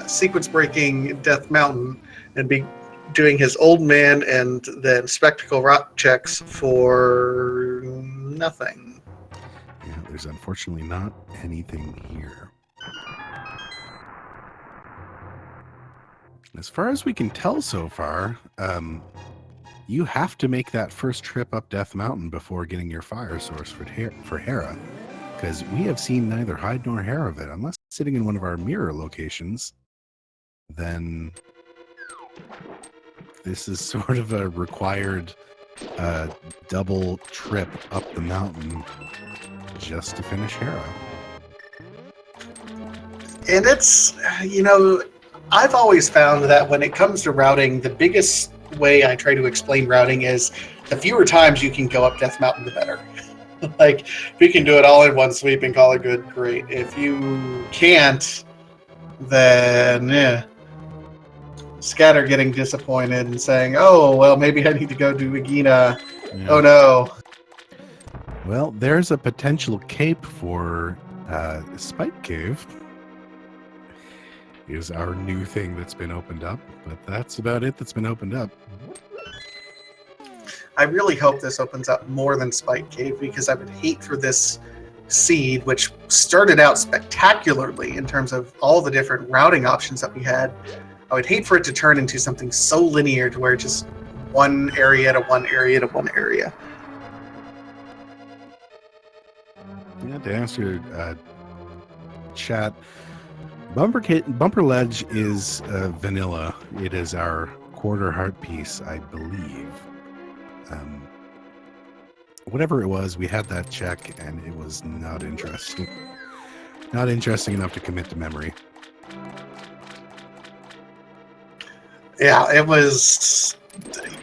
sequence-breaking Death Mountain and be doing his Old Man and then Spectacle Rock checks for nothing. Yeah, there's unfortunately not anything here. As far as we can tell so far, you have to make that first trip up Death Mountain before getting your fire source for Hera, because we have seen neither hide nor hair of it. Unless it's sitting in one of our mirror locations, then this is sort of a required double trip up the mountain just to finish Hera. And it's, I've always found that when it comes to routing, the biggest way I try to explain routing is the fewer times you can go up Death Mountain, the better. Like, if you can do it all in one sweep and call it good, great. If you can't, then, yeah. Scatter getting disappointed and saying, oh, well, maybe I need to go do Agina. Yeah. Oh, no. Well, there's a potential cape for Spike Cave. Is our new thing that's been opened up, but that's about it that's been opened up. I really hope this opens up more than Spike Cave, because I would hate for this seed, which started out spectacularly in terms of all the different routing options that we had, I would hate for it to turn into something so linear to where just one area to one area to one area. Yeah, to answer chat, Bumper Ledge is vanilla. It is our quarter heart piece, I believe. Whatever it was, we had that check, and it was not interesting. Not interesting enough to commit to memory. Yeah, it was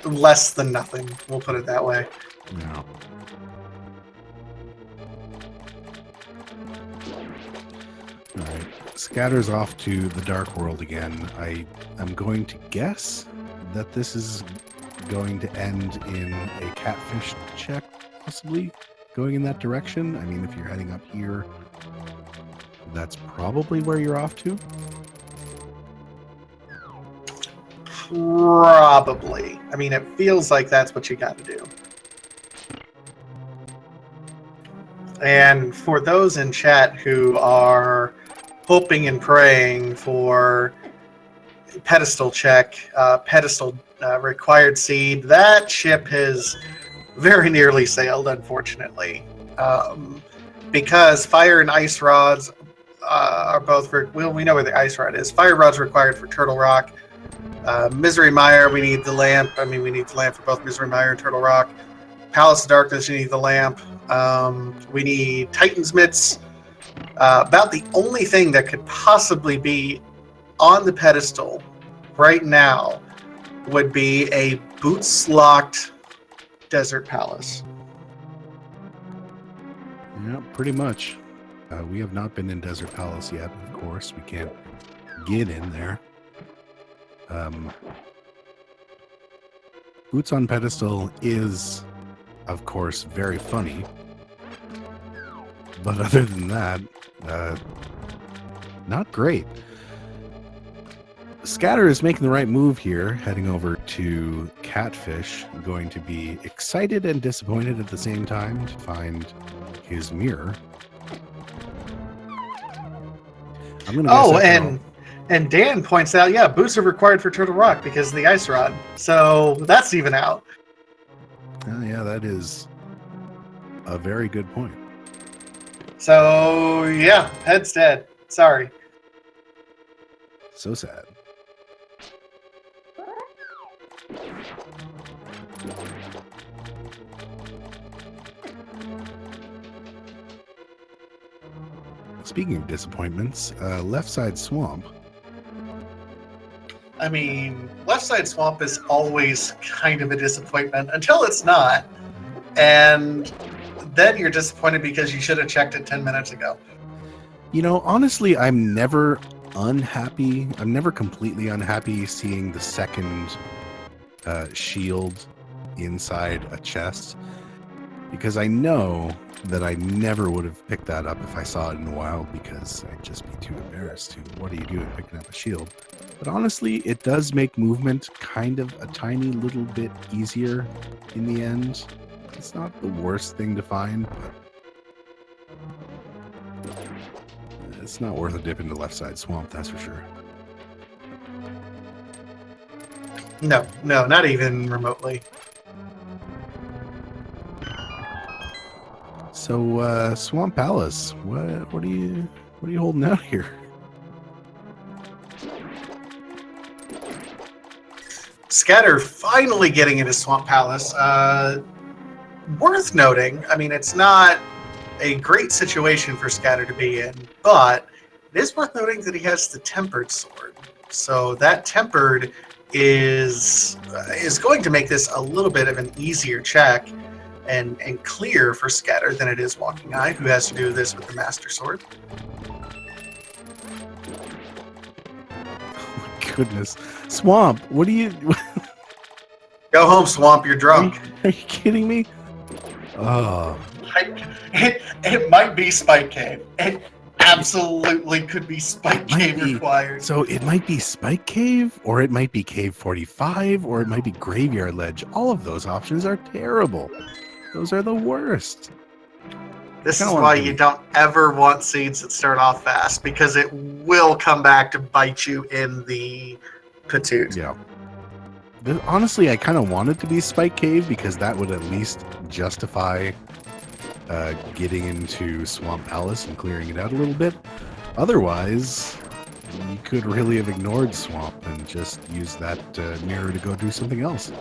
less than nothing. We'll put it that way. No. All right. Scatter's off to the Dark World again. I'm going to guess that this is going to end in a catfish check, possibly going in that direction. I mean, if you're heading up here, that's probably where you're off to. Probably. I mean, it feels like that's what you got to do. And for those in chat who are hoping and praying for pedestal check, pedestal required seed, that ship has very nearly sailed, unfortunately. Because fire and ice rods are both, well, we know where the ice rod is. Fire rods required for Turtle Rock. Misery Mire, we need the lamp. I mean, we need the lamp for both Misery Mire and Turtle Rock. Palace of Darkness, you need the lamp. We need Titan's Mitts. About the only thing that could possibly be on the pedestal right now would be a boots-locked Desert Palace. Yeah, pretty much. We have not been in Desert Palace yet, of course. We can't get in there. Boots on Pedestal is, of course, very funny. But other than that, not great. Scatter is making the right move here, heading over to Catfish, going to be excited and disappointed at the same time to find his mirror. I'm gonna guess and Dan points out, yeah, boots are required for Turtle Rock because of the ice rod. So that's even out. Yeah, that is a very good point. So, yeah, head's dead. Sorry. So sad. Speaking of disappointments, Left Side Swamp. I mean, Left Side Swamp is always kind of a disappointment until it's not. And then you're disappointed because you should have checked it 10 minutes ago. You know, honestly, I'm never unhappy. I'm never completely unhappy seeing the second shield inside a chest, because I know that I never would have picked that up if I saw it in the wild, because I'd just be too embarrassed to. What are you doing picking up a shield? But honestly, it does make movement kind of a tiny little bit easier in the end. It's not the worst thing to find, but it's not worth a dip into Left Side Swamp, that's for sure. No, not even remotely. So, Swamp Palace, what are you holding out here? Scatter finally getting into Swamp Palace. Worth noting, I mean, it's not a great situation for Scatter to be in, but it is worth noting that he has the Tempered Sword. So that Tempered is going to make this a little bit of an easier check and clear for Scatter than it is Walking Eye, who has to do this with the Master Sword. Oh my goodness. Swamp, what are you... Go home, Swamp, you're drunk. Are you kidding me? Oh. It might be Spike Cave. It absolutely could be Spike Cave required. So it might be Spike Cave, or it might be Cave 45, or it might be Graveyard Ledge. All of those options are terrible. Those are the worst. This is why you don't ever want seeds that start off fast, because it will come back to bite you in the patoot. Yeah. Honestly, I kind of want it to be Spike Cave, because that would at least justify getting into Swamp Palace and clearing it out a little bit. Otherwise, you could really have ignored Swamp and just used that mirror to go do something else.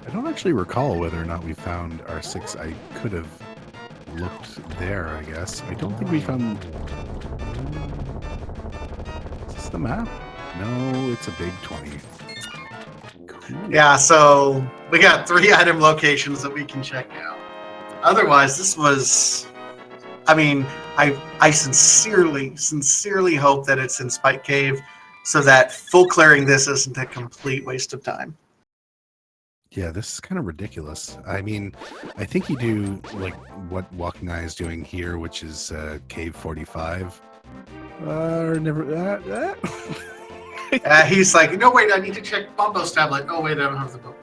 I don't actually recall whether or not we found our 6. I could have looked there, I guess. I don't think we found... Is this the map? No, it's a big 20. Cool. Yeah, so we got 3 item locations that we can check out. Otherwise, this was... I mean, I sincerely hope that it's in Spike Cave so that full clearing this isn't a complete waste of time. Yeah, this is kind of ridiculous. I mean, I think you do like what Walking Eye is doing here, which is Cave 45. Or never. He's like, no, wait, I need to check Bombo's tablet. Oh, wait, I don't have the book.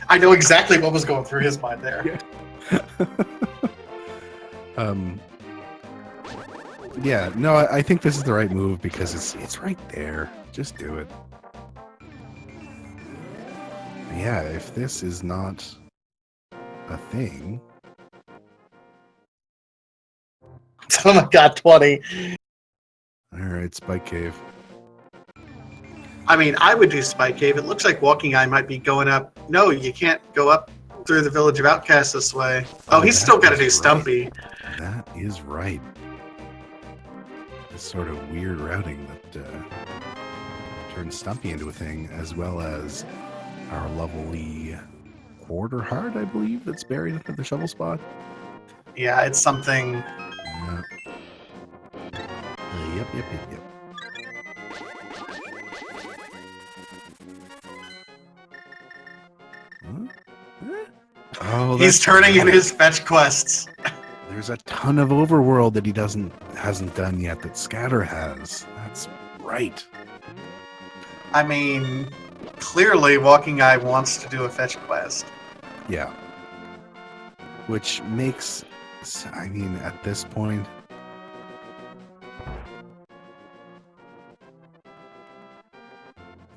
I know exactly what was going through his mind there. Yeah, no, I think this is the right move because it's right there. Just do it. Yeah, if this is not a thing. Oh my god, 20. Alright, Spike Cave. I mean, I would do Spike Cave. It looks like Walking Eye might be going up. No, you can't go up through the Village of Outcasts this way. Oh, he's still got to do Stumpy. Right. That is right. This sort of weird routing that turns Stumpy into a thing, as well as our lovely quarter heart, I believe, that's buried up at the shovel spot. Yeah, it's something. Yeah. Yep. Huh? Oh, he's turning in his fetch quests. There's a ton of overworld that he hasn't done yet that Scatter has. That's right. I mean, clearly Walking Eye wants to do a fetch quest. Yeah. Which makes, I mean, at this point,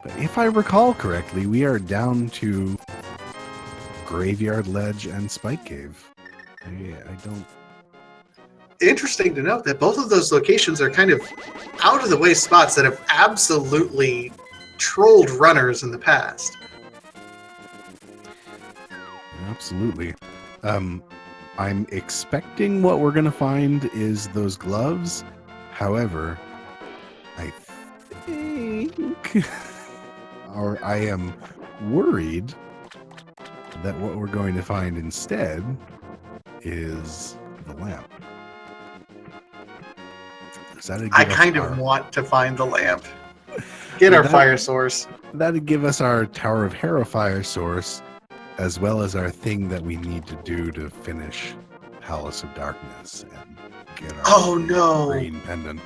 but if I recall correctly, we are down to Graveyard Ledge and Spike Cave. I don't... Interesting to note that both of those locations are kind of out-of-the-way spots that have absolutely trolled runners in the past. Absolutely. I'm expecting what we're going to find is those gloves. However, I think... or I am worried that what we're going to find instead is the lamp. I kind of want to find the lamp. Get our fire source. That'd give us our Tower of Hera fire source, as well as our thing that we need to do to finish Palace of Darkness and get our green pendant.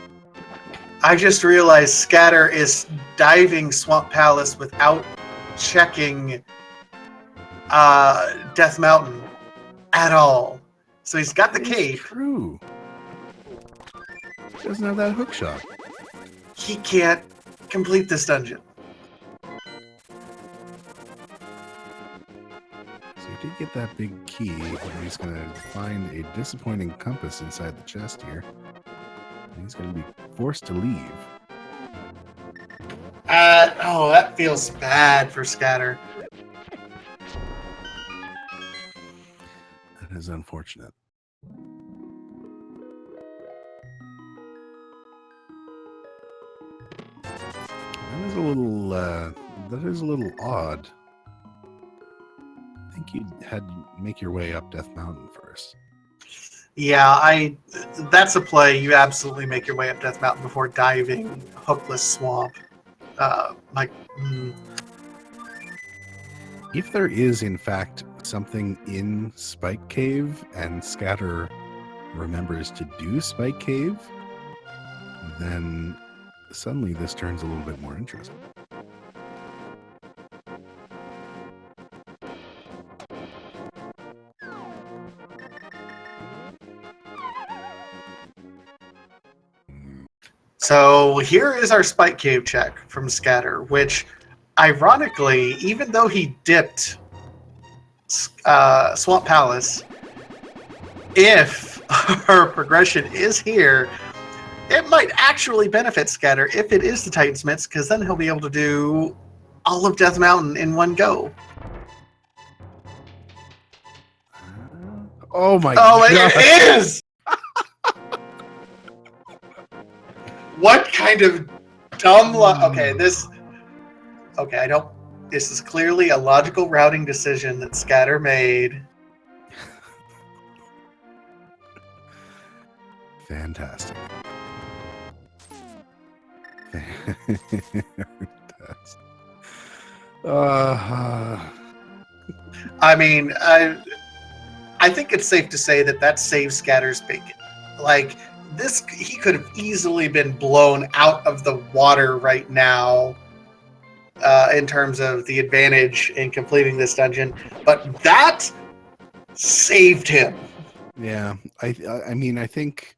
I just realized Scatter is diving Swamp Palace without checking Death Mountain at all. So he's got the cave. True. He doesn't have that hook shot. He can't complete this dungeon. So he did get that big key, and he's going to find a disappointing compass inside the chest here. And he's going to be forced to leave. That feels bad for Scatter. That is unfortunate. That is a little odd. I think you'd had to make your way up Death Mountain first. Yeah, that's a play. You absolutely make your way up Death Mountain before diving Hookless Swamp. If there is, in fact, something in Spike Cave and Scatter remembers to do Spike Cave, then suddenly this turns a little bit more interesting. So here is our Spike Cave check from Scatter, which, ironically, even though he dipped Swamp Palace, if our progression is here, it might actually benefit Scatter if it is the Titans, because then he'll be able to do all of Death Mountain in one go. Oh my Oh, god! it is! What kind of dumb okay, I don't... This is clearly a logical routing decision that Scatter made. Fantastic. I mean, I think it's safe to say that saves Scatter's bacon. Like, this, he could have easily been blown out of the water right now in terms of the advantage in completing this dungeon, but that saved him. Yeah, I mean, I think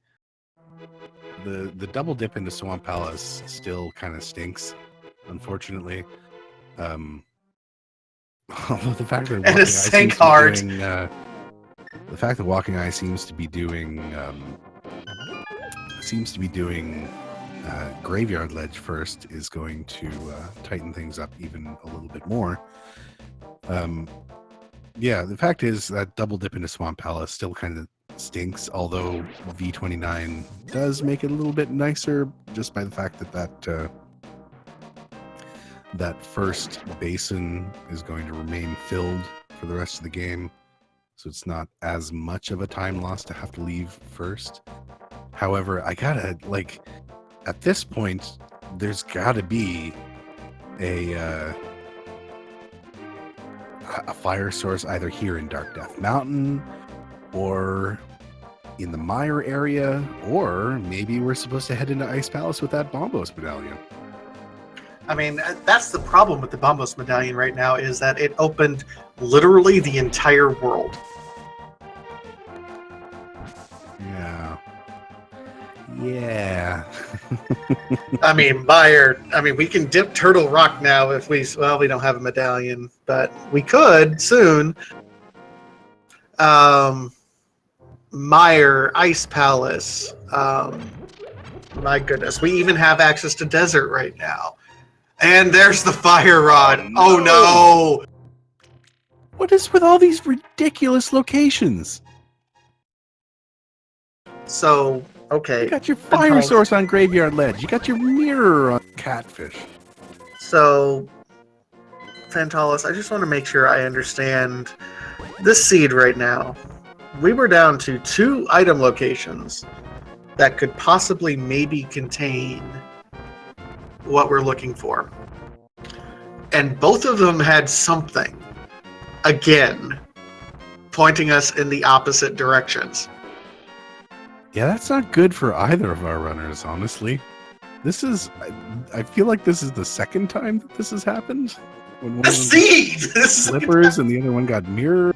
the double dip into Swamp Palace still kind of stinks, unfortunately. Although the fact that And a Sank Heart. The fact that walkingeye seems to be doing Graveyard Ledge first is going to tighten things up even a little bit more. Yeah, the fact is that double dip into Swamp Palace still kind of stinks, although V29 does make it a little bit nicer just by the fact that that first basin is going to remain filled for the rest of the game, so it's not as much of a time loss to have to leave first. However, I gotta, like, at this point, there's gotta be a fire source either here in Dark Death Mountain or in the Mire area, or maybe we're supposed to head into Ice Palace with that Bombos medallion. I mean, that's the problem with the Bombos medallion right now, is that it opened literally the entire world. Yeah. I mean, Mire, we can dip Turtle Rock now if we don't have a medallion, but we could soon. Mire, Ice Palace. My goodness, we even have access to desert right now. And there's the fire rod. Oh no! What is with all these ridiculous locations? So, okay. You got your fire source on Graveyard Ledge. You got your mirror on Catfish. So, Fantalis, I just want to make sure I understand this seed right now. We were down to 2 item locations that could possibly maybe contain what we're looking for. And both of them had something, again, pointing us in the opposite directions. Yeah, that's not good for either of our runners, honestly. This is... I feel like this is the second time that this has happened. When one the seed! Slippers and the other one got mirror.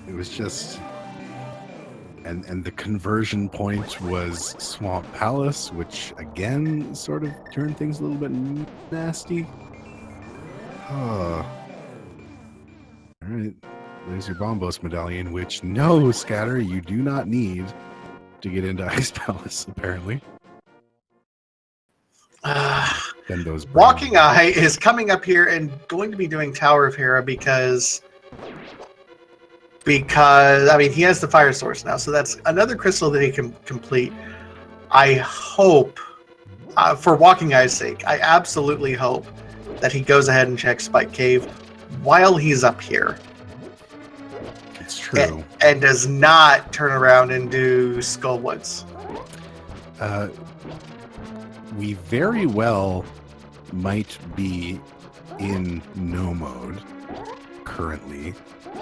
It was just... And the conversion point was Swamp Palace, which again sort of turned things a little bit nasty. Oh. Alright, there's your Bombos medallion, which no, Scatter, you do not need to get into Ice Palace, apparently. Walkingeye is coming up here and going to be doing Tower of Hera because I mean, he has the fire source now, so that's another crystal that he can complete. I hope, for Walkingeye's sake, I absolutely hope that he goes ahead and checks Spike Cave while he's up here. It's true. And does not turn around and do Skullwoods. We very well might be in no mode currently.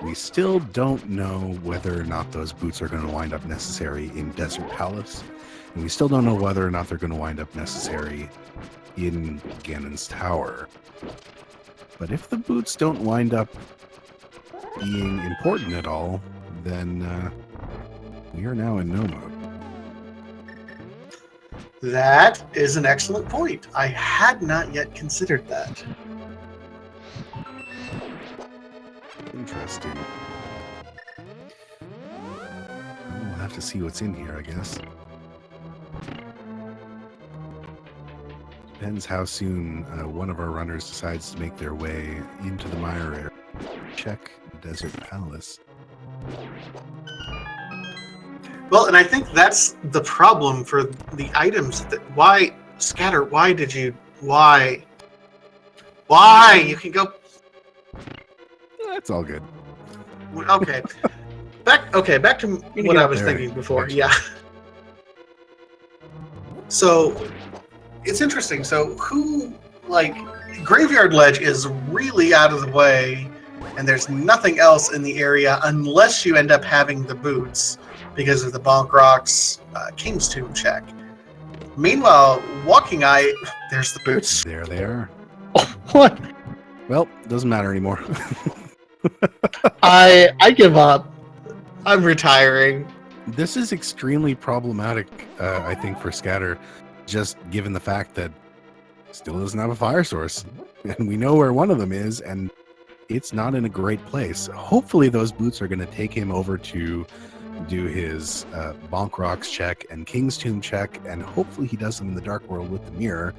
We still don't know whether or not those boots are going to wind up necessary in Desert Palace. And we still don't know whether or not they're going to wind up necessary in Ganon's Tower. But if the boots don't wind up being important at all, then we are now in no mode. That is an excellent point. I had not yet considered that. Interesting. We'll have to see what's in here, I guess. Depends how soon one of our runners decides to make their way into the mire area. Check Desert Palace. Well, and I think that's the problem for the items. Why, Scatter? Why did you? Why? You can go. That's all good. Okay. Back to what I was thinking before. eventually. Yeah. So it's interesting. So Graveyard Ledge is really out of the way, and there's nothing else in the area unless you end up having the boots because of the Bonk Rocks King's Tomb check. Meanwhile, Walking Eye, there's the boots. There they are. What? Well, doesn't matter anymore. I give up. I'm retiring. This is extremely problematic, I think, for Scatter, just given the fact that still doesn't have a fire source. And we know where one of them is, and it's not in a great place. Hopefully those boots are going to take him over to do his Bonk Rocks check and King's Tomb check, and hopefully he does them in the Dark World with the mirror,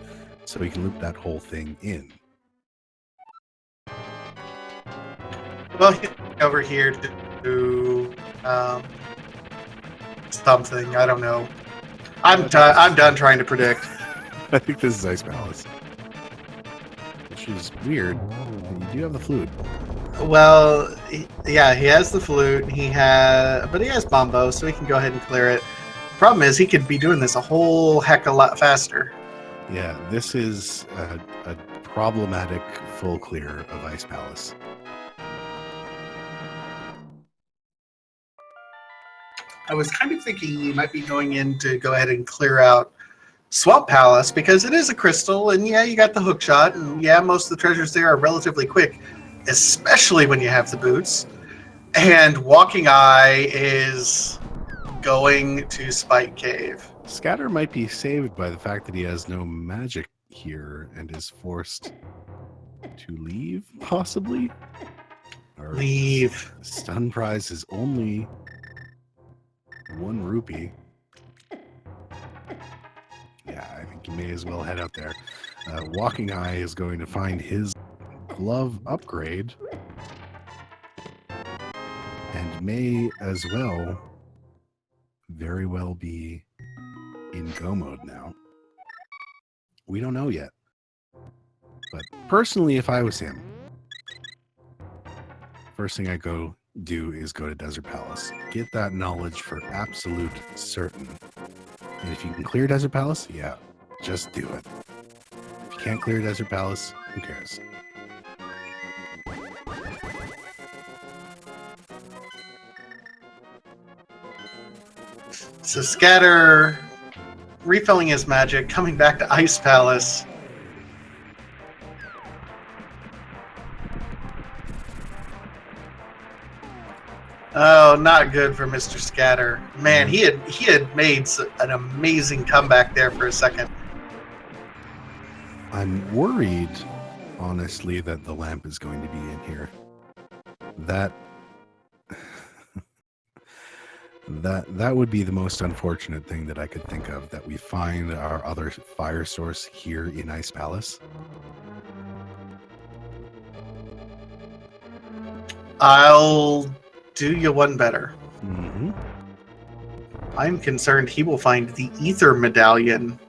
so he can loop that whole thing in. Well, he's over here to do something. I don't know. I'm done trying to predict. I think this is Ice Palace. Which is weird. You do have the flute. Well, yeah, he has the flute. But he has Bombo, so he can go ahead and clear it. Problem is, he could be doing this a whole heck of a lot faster. Yeah, this is a problematic full clear of Ice Palace. I was kind of thinking you might be going in to go ahead and clear out Swamp Palace because it is a crystal, and yeah, you got the hook shot, and yeah, most of the treasures there are relatively quick, especially when you have the boots. And Walking Eye is going to Spike Cave. Scatter might be saved by the fact that he has no magic here and is forced to leave, possibly? Or Leave. Stun prize is only 1 rupee. Yeah, I think you may as well head out there. Walking Eye is going to find his glove upgrade and may as well very well be in go mode now. We don't know yet. But personally, if I was him, first thing I go do is go to Desert Palace. Get that knowledge for absolute certain. And if you can clear Desert Palace, yeah, just do it. If you can't clear Desert Palace, who cares? So Scatter refilling his magic, coming back to Ice Palace. Oh, not good for Mr. Scatter. Man, he had made an amazing comeback there for a second. I'm worried, honestly, that the lamp is going to be in here. That would be the most unfortunate thing that I could think of, that we find our other fire source here in Ice Palace. I'll do you one better. Mm-hmm. I'm concerned he will find the Ether Medallion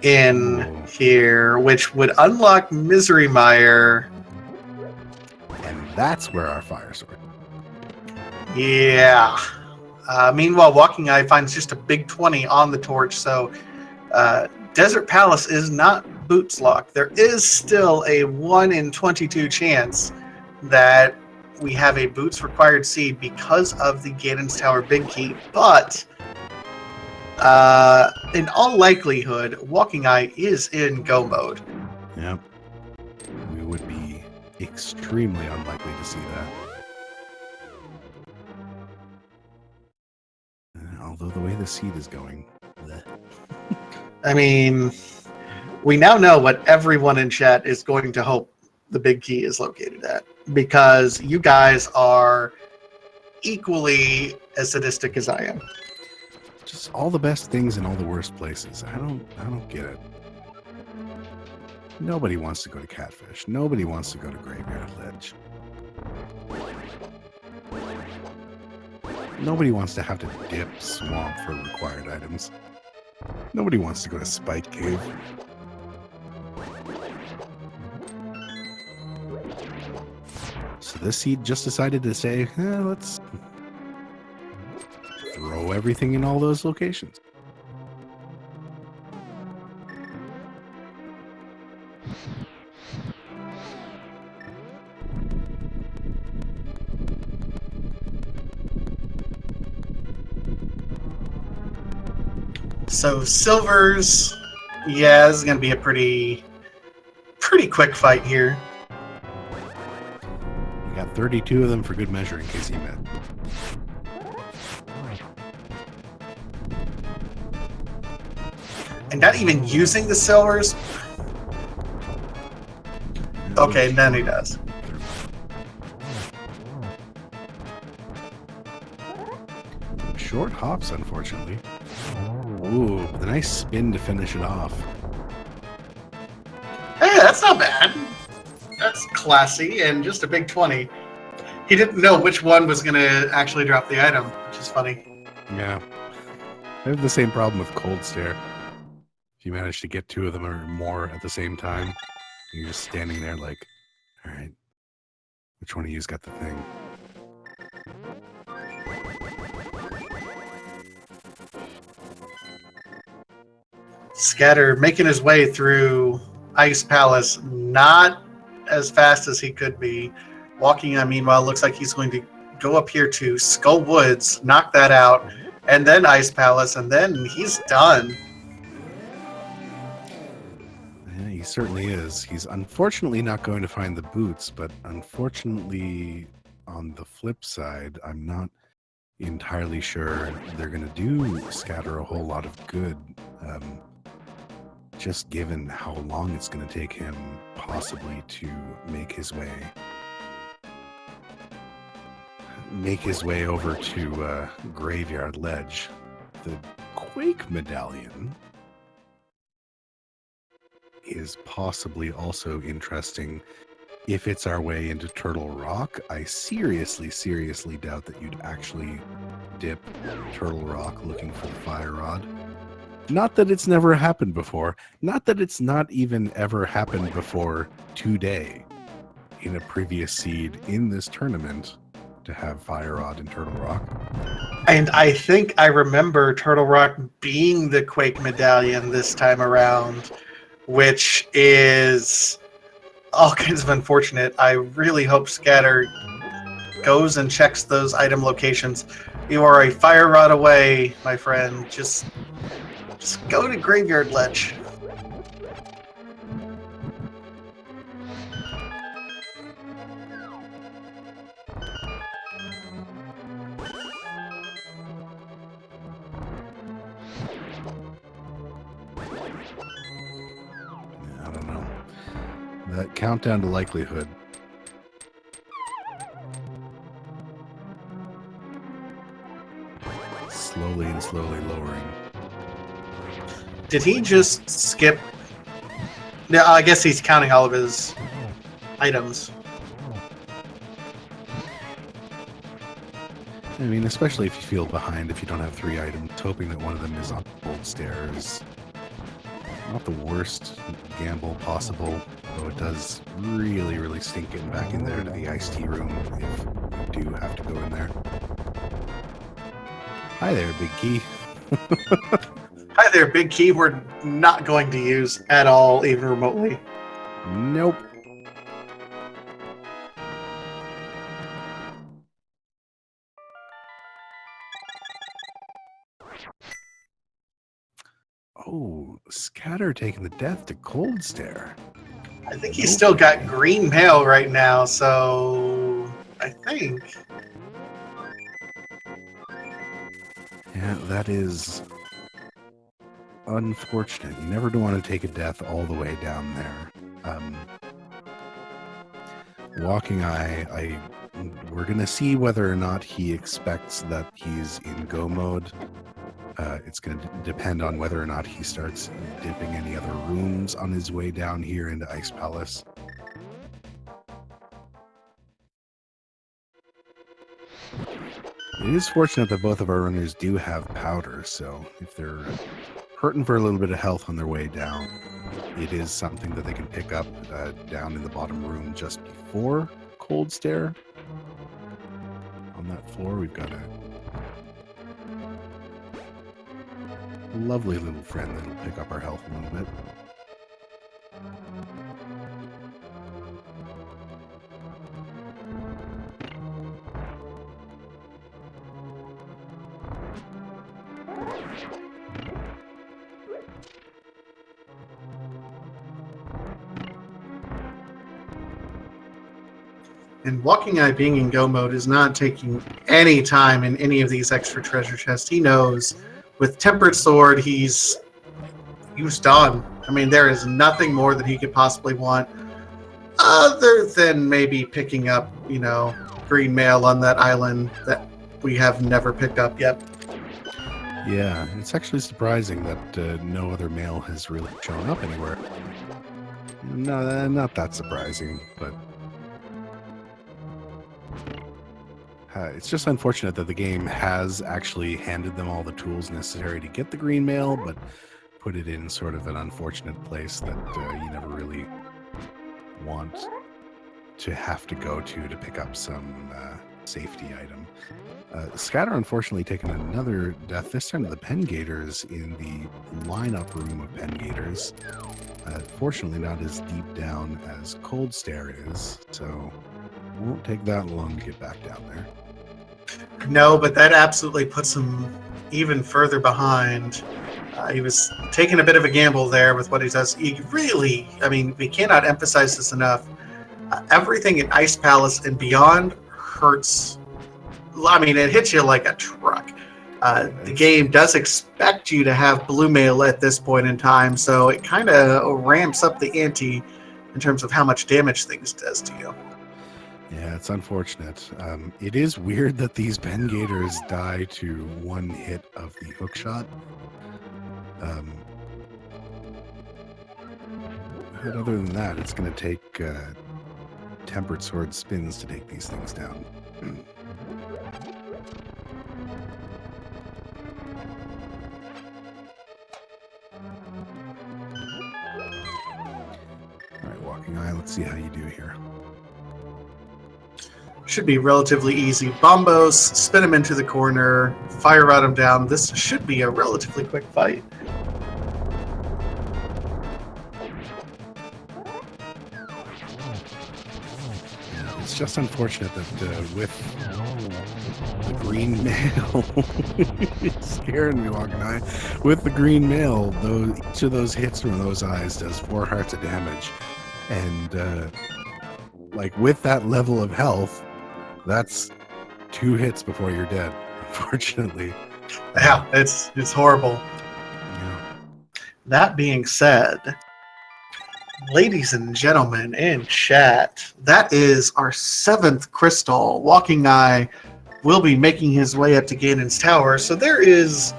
in here, which would unlock Misery Mire. And that's where our fire source. Yeah. Meanwhile, Walking Eye finds just a big 20 on the torch, so Desert Palace is not boots locked. There is still a 1 in 22 chance that we have a boots required seed because of the Ganon's Tower Big Key, but in all likelihood, Walking Eye is in go mode. Yep. We would be extremely unlikely to see that. Although the way the seed is going. Bleh. I mean, we now know what everyone in chat is going to hope the big key is located at, because you guys are equally as sadistic as I am. Just all the best things in all the worst places. I don't get it. Nobody wants to go to Catfish. Nobody wants to go to Graveyard Ledge. Nobody wants to have to dip Swamp for required items. Nobody wants to go to Spike Cave. So this seed just decided to say, let's throw everything in all those locations. So Silvers, yeah, this is going to be a pretty quick fight here. You got 32 of them for good measure in case you met. And not even using the Silvers. Okay, then he does. Short hops, unfortunately. Ooh, the nice spin to finish it off. Hey, that's not bad. That's classy and just a big 20. He didn't know which one was going to actually drop the item, which is funny. Yeah. I have the same problem with Cold Stare. If you manage to get two of them or more at the same time, you're just standing there like, all right, which one of you's got the thing? Scatter making his way through Ice Palace, not as fast as he could be. Walkingeye, meanwhile, looks like he's going to go up here to Skull Woods, knock that out, and then Ice Palace, and then he's done. Yeah, he certainly is. He's unfortunately not going to find the boots, but unfortunately, on the flip side, I'm not entirely sure they're going to do Scatter a whole lot of good. Just given how long it's going to take him possibly to make his way over to Graveyard Ledge. The Quake Medallion is possibly also interesting if it's our way into Turtle Rock. I seriously doubt that you'd actually dip Turtle Rock looking for the Fire Rod. Not that it's never happened before. Not that it's not even ever happened before today in a previous seed in this tournament to have Fire Rod in Turtle Rock. And I think I remember Turtle Rock being the Quake Medallion this time around, which is all kinds of unfortunate. I really hope Scatter goes and checks those item locations. You are a Fire Rod away, my friend. Just go to Graveyard Ledge. I don't know. That countdown to likelihood. Slowly and slowly lowering. Did he just skip? Yeah, I guess he's counting all of his items. I mean, especially if you feel behind, if you don't have 3 items, hoping that one of them is on Cold Stare is not the worst gamble possible, though it does really stink getting back in there to the iced tea room if you do have to go in there. Hi there, Big Key. Hi there, big key we're not going to use at all, even remotely. Nope. Oh, Scatter taking the death to Cold Stare. I think he's still got green mail right now, so I think. Yeah, that is unfortunate. You never do want to take a death all the way down there. Walking Eye, we're going to see whether or not he expects that he's in go mode. It's going to depend on whether or not he starts dipping any other rooms on his way down here into Ice Palace. It is fortunate that both of our runners do have powder, so if they're hurting for a little bit of health on their way down, it is something that they can pick up down in the bottom room just before Cold Stare. On that floor, we've got a lovely little friend that'll pick up our health a little bit. And Walking Eye being in go mode is not taking any time in any of these extra treasure chests. He knows with Tempered Sword, he's done. I mean, there is nothing more that he could possibly want other than maybe picking up, green mail on that island that we have never picked up yet. Yeah, it's actually surprising that no other mail has really shown up anywhere. No, not that surprising, but it's just unfortunate that the game has actually handed them all the tools necessary to get the green mail, but put it in sort of an unfortunate place that you never really want to have to go to pick up some safety item. Scatter unfortunately taken another death, this time to the Pen Gators in the lineup room of Pen Gators. Fortunately not as deep down as Cold Stare is, so it won't take that long to get back down there. No, but that absolutely puts him even further behind. He was taking a bit of a gamble there with what he does. He really, we cannot emphasize this enough. Everything in Ice Palace and beyond hurts. It hits you like a truck. The game does expect you to have blue mail at this point in time, so it kind of ramps up the ante in terms of how much damage things does to you. Yeah, it's unfortunate. It is weird that these Pen Gators die to one hit of the hook shot. But other than that, it's going to take Tempered Sword spins to take these things down. Alright, Walking Eye, let's see how you do here. Should be relatively easy. Bombos, spin him into the corner, fire rod him down. This should be a relatively quick fight. It's just unfortunate that with the green mail, it's scaring me, Walking Eye. With the green mail, each of those hits from those eyes does 4 hearts of damage, and with that level of health, that's 2 hits before you're dead. Unfortunately. Yeah, it's horrible. Yeah. That being said, ladies and gentlemen in chat, that is our 7th crystal. Walking Eye will be making his way up to Ganon's Tower, so there is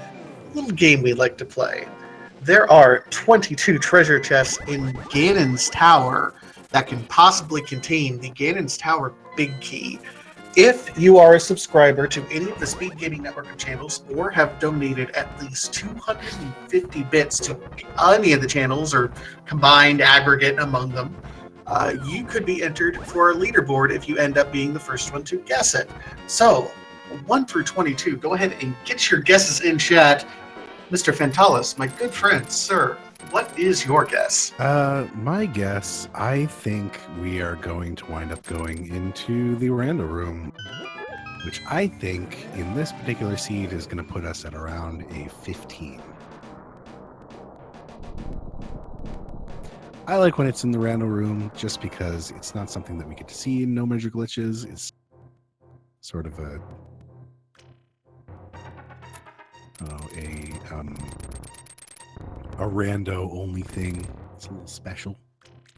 a little game we like to play. There are 22 treasure chests in Ganon's Tower that can possibly contain the Ganon's Tower Big Key. If you are a subscriber to any of the Speed Gaming Network of channels or have donated at least 250 bits to any of the channels or combined aggregate among them, you could be entered for a leaderboard if you end up being the first one to guess it. So, 1 through 22, go ahead and get your guesses in chat. Mr. Fentalis, my good friend, sir, what is your guess? My guess, I think we are going to wind up going into the Rando room, which I think in this particular seed is going to put us at around a 15. I like when it's in the Rando room just because it's not something that we get to see in No Major Glitches. It's sort of a rando only thing. It's a little special.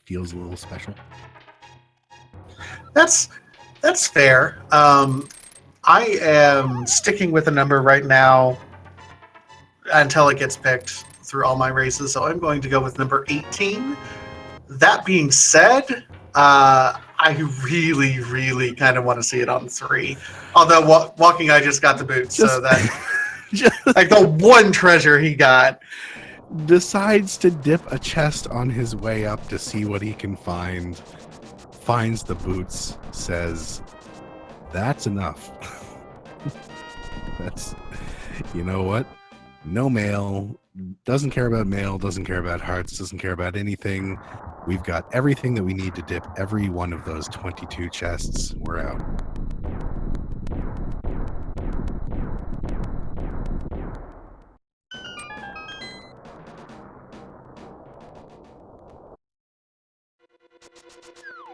Feels a little special. That's fair. I am sticking with a number right now until it gets picked through all my races, so I'm going to go with number 18. That being said, I really, really kind of want to see it on 3. Although Walking Eye just got the boots, so that like the one treasure he got. Decides to dip a chest on his way up to see what he can find. Finds the boots, says, "That's enough." That's, you know what? No mail, doesn't care about mail, doesn't care about hearts, doesn't care about anything. We've got everything that we need to dip every one of those 22 chests. We're out.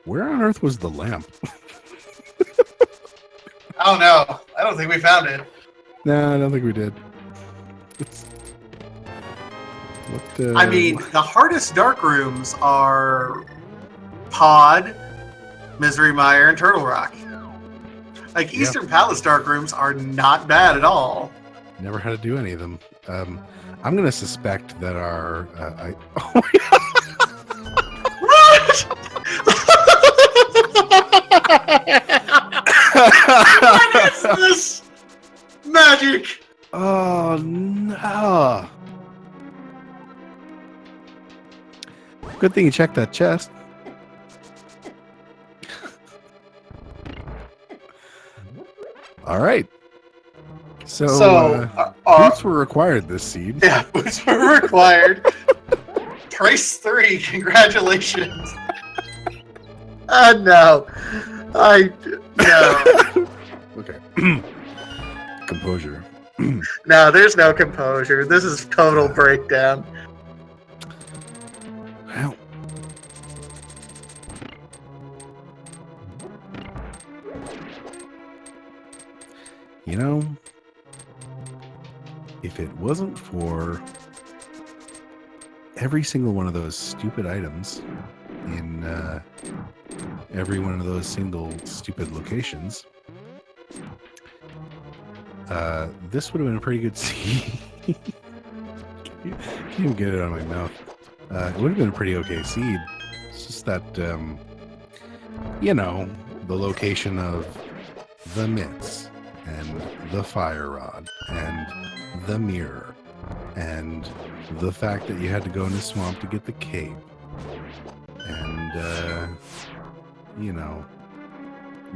Where on earth was the lamp? Oh no, I don't think we found it. No, I don't think we did. What, I mean, the hardest dark rooms are Pod, Misery Mire, and Turtle Rock. Like, Eastern Palace dark rooms are not bad at all. Never had to do any of them. I'm going to suspect that our... What is this? Magic! Oh, no. Good thing you checked that chest. All right. So boots were required this seed. Yeah, boots were required. Trace 3, congratulations. No. No. Okay. Composure. No, there's no composure. This is total breakdown. Well. You know, if it wasn't for every single one of those stupid items in every one of those single stupid locations, this would have been a pretty good seed. Can't even get it out of my mouth. It would have been a pretty okay seed. It's just that, you know, the location of the mitts and the fire rod and the mirror and the fact that you had to go in the swamp to get the cape and, you know,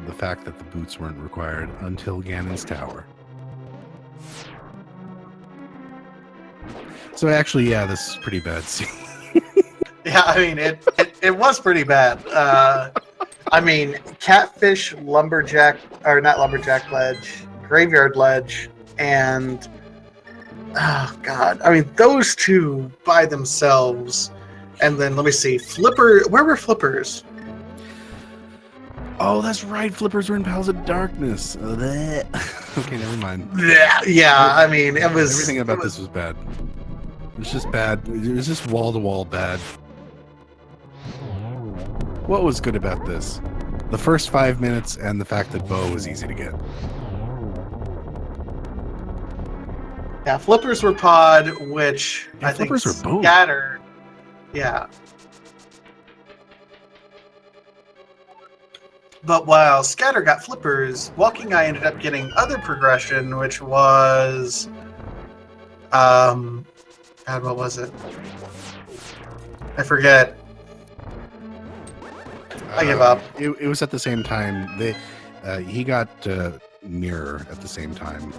the fact that the boots weren't required until Ganon's Tower. So actually, yeah, this is pretty bad seed. Yeah, I mean, it was pretty bad. I mean, Catfish, Lumberjack, or not Lumberjack Ledge, Graveyard Ledge, and, oh, God. I mean, those two by themselves. And then, let me see, Flipper, where were Flippers? Oh, that's right. Flippers were in Palace of Darkness. Okay, never mind. Yeah, I mean, it was... Everything about this was bad. It was just bad. It was just wall-to-wall bad. What was good about this? The first 5 minutes and the fact that Bo was easy to get. Yeah, Flippers were Pod, which Yeah, I think Flippers were both. Scatter. Yeah. But while Scatter got Flippers, Walking Eye ended up getting other progression, which was... God, what was it? I forget. I give up. It was at the same time. He got Mirror at the same time.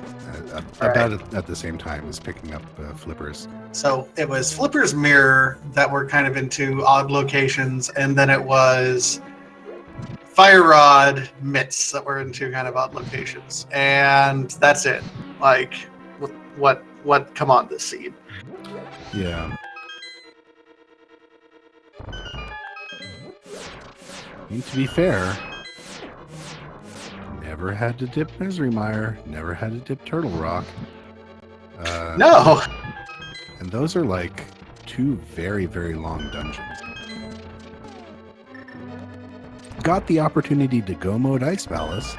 At the same time as picking up Flippers. So it was Flipper's Mirror that were kind of into odd locations, and then it was Fire Rod Mitts that were into kind of odd locations. And that's it. Like, what come on, this seed. Yeah. And to be fair, never had to dip Misery Mire, never had to dip Turtle Rock. No! And those are like 2 very, very long dungeons. Got the opportunity to go mode Ice Palace.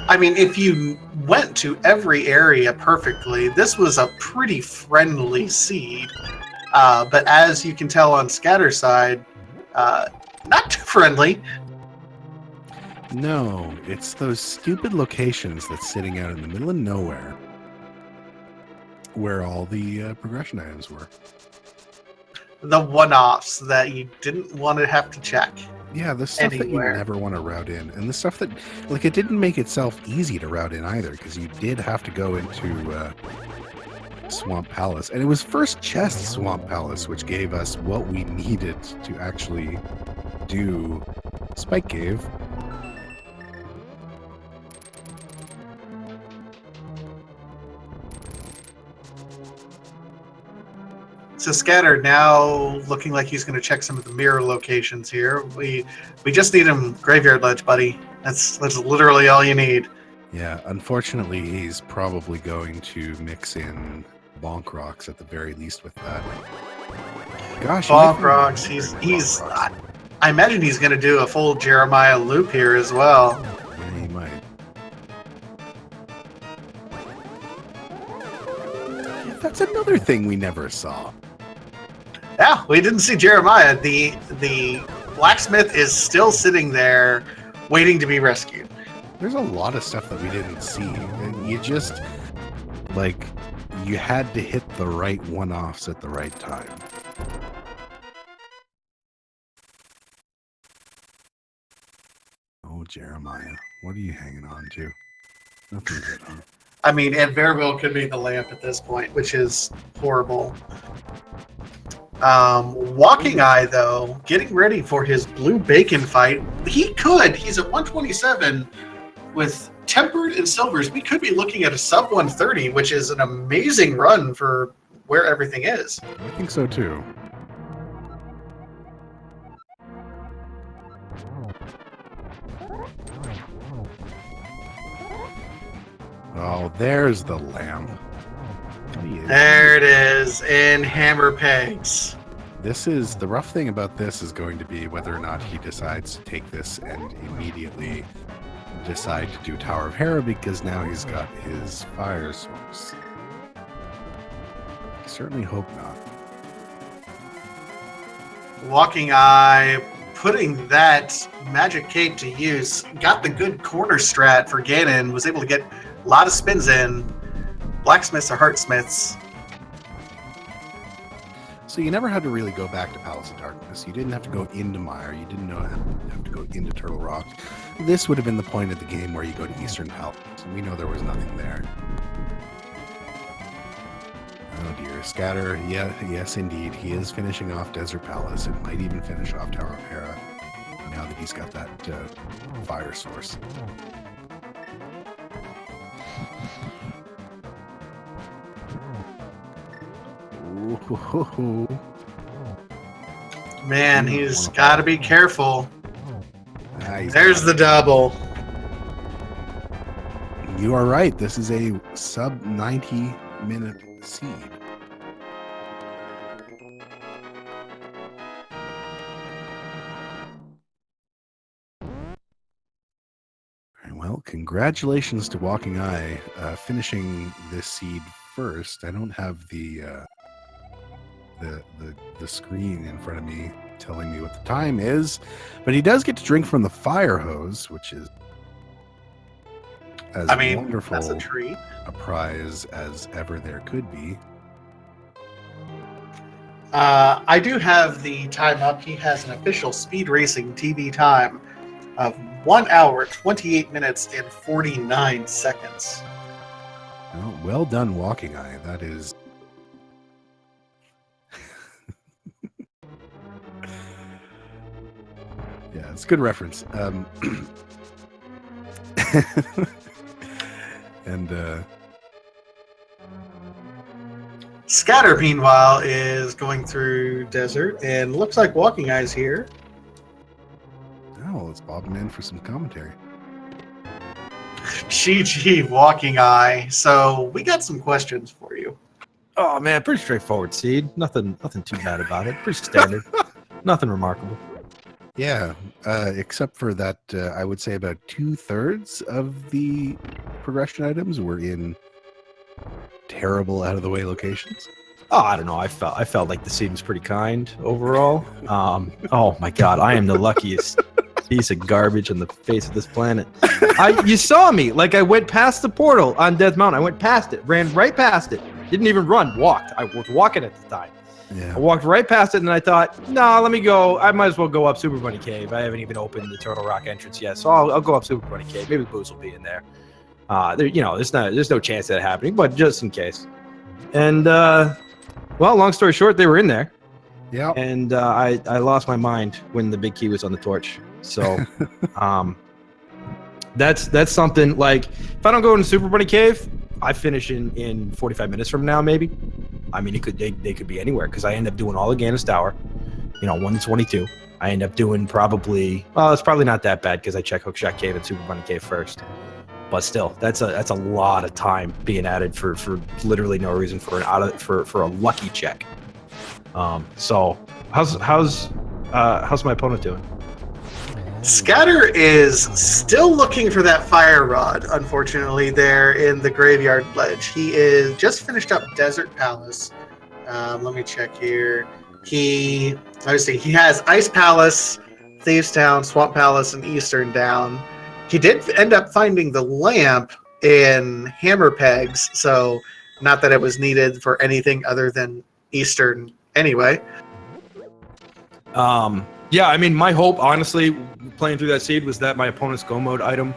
I mean, if you went to every area perfectly, this was a pretty friendly seed. But as you can tell on Scatter side, not too friendly. No, it's those stupid locations that's sitting out in the middle of nowhere where all the progression items were. The one-offs that you didn't want to have to check. Yeah, the stuff Anywhere. that you never want to route in. And the stuff that, like, it didn't make itself easy to route in either, because you did have to go into Swamp Palace. And it was first chest Swamp Palace, which gave us what we needed to actually do Spike Cave. So Scatter now looking like he's going to check some of the mirror locations here. We just need him Graveyard Ledge, buddy. That's literally all you need. Yeah, unfortunately, he's probably going to mix in Bonk Rocks at the very least with that. Gosh, Bonk Rocks. He's. I imagine he's going to do a full Jeremiah loop here as well. Yeah, he might. That's another thing we never saw. Yeah, we didn't see Jeremiah. The blacksmith is still sitting there, waiting to be rescued. There's a lot of stuff that we didn't see. And you just, like, you had to hit the right one-offs at the right time. Oh, Jeremiah, what are you hanging on to? Nothing good, huh? I mean, it very well could be the lamp at this point, which is horrible. Walking Eye, though, getting ready for his blue bacon fight. He could. He's at 127 with tempered and silvers. We could be looking at a sub 130, which is an amazing run for where everything is. I think so, too. Oh, there's the lamp. There it is in hammer pegs. This is the rough thing about this is going to be whether or not he decides to take this and immediately decide to do Tower of Hera, because now he's got his fire source. I certainly hope not. Walking Eye putting that magic cape to use, got the good corner strat for Ganon, was able to get a lot of spins in. Blacksmiths are heartsmiths. So you never had to really go back to Palace of Darkness. You didn't have to go into Mire. You didn't have to go into Turtle Rock. This would have been the point of the game where you go to Eastern Palace. And we know there was nothing there. Oh dear. Scatter, yeah, yes indeed. He is finishing off Desert Palace and might even finish off Tower of Hera now that he's got that fire source. Ooh. Man, he's got to be careful. Nice. There's the double. You are right. This is a sub 90-minute seed. Well, congratulations to Walking Eye finishing this seed first. I don't have the screen in front of me telling me what the time is, but he does get to drink from the fire hose, which is as wonderful that's a treat. A prize as ever there could be. I do have the time up. He has an official speed racing TV time of 1 hour, 28 minutes, and 49 seconds. Well done, Walking Eye. That is... yeah, it's a good reference. And Scatter, meanwhile, is going through desert, and looks like Walking Eye's here. oh, let's bob him in for some commentary. GG, Walking Eye. So we got some questions for you. Oh man, pretty straightforward seed. Nothing too bad about it. Pretty standard. Nothing remarkable. Yeah, except for that, I would say about 2/3 of the progression items were in terrible out of the way locations. Oh, I don't know. I felt like the seed was pretty kind overall. Oh my god, I am the luckiest piece of garbage on the face of this planet. You saw me. Like I went past the portal on Death Mountain. I went past it, ran right past it. Didn't even run, walked. I was walking at the time. Yeah. I walked right past it, and I thought, nah, let me go. I might as well go up Super Bunny Cave. I haven't even opened the Turtle Rock entrance yet, so I'll go up Super Bunny Cave. Maybe Booze will be in there. There's no chance of that happening, but just in case. And well, long story short, they were in there. Yeah. And I lost my mind when the big key was on the torch. So that's something like if I don't go into Super Bunny Cave, I finish in 45 minutes from now, maybe. I mean, they could be anywhere because I end up doing all of Ganis Tower, 1 to 22. I end up doing it's probably not that bad because I check Hookshot Cave and Super Bunny Cave first. But still, that's a lot of time being added for literally no reason for a lucky check. So how's my opponent doing? Scatter is still looking for that fire rod, unfortunately, there in the graveyard ledge. He is just finished up Desert Palace. Let me check here. He has Ice Palace, Thieves Town, Swamp Palace, and Eastern down. He did end up finding the lamp in Hammer Pegs, so not that it was needed for anything other than Eastern anyway. Yeah, I mean, my hope, honestly, playing through that seed was that my opponent's go mode item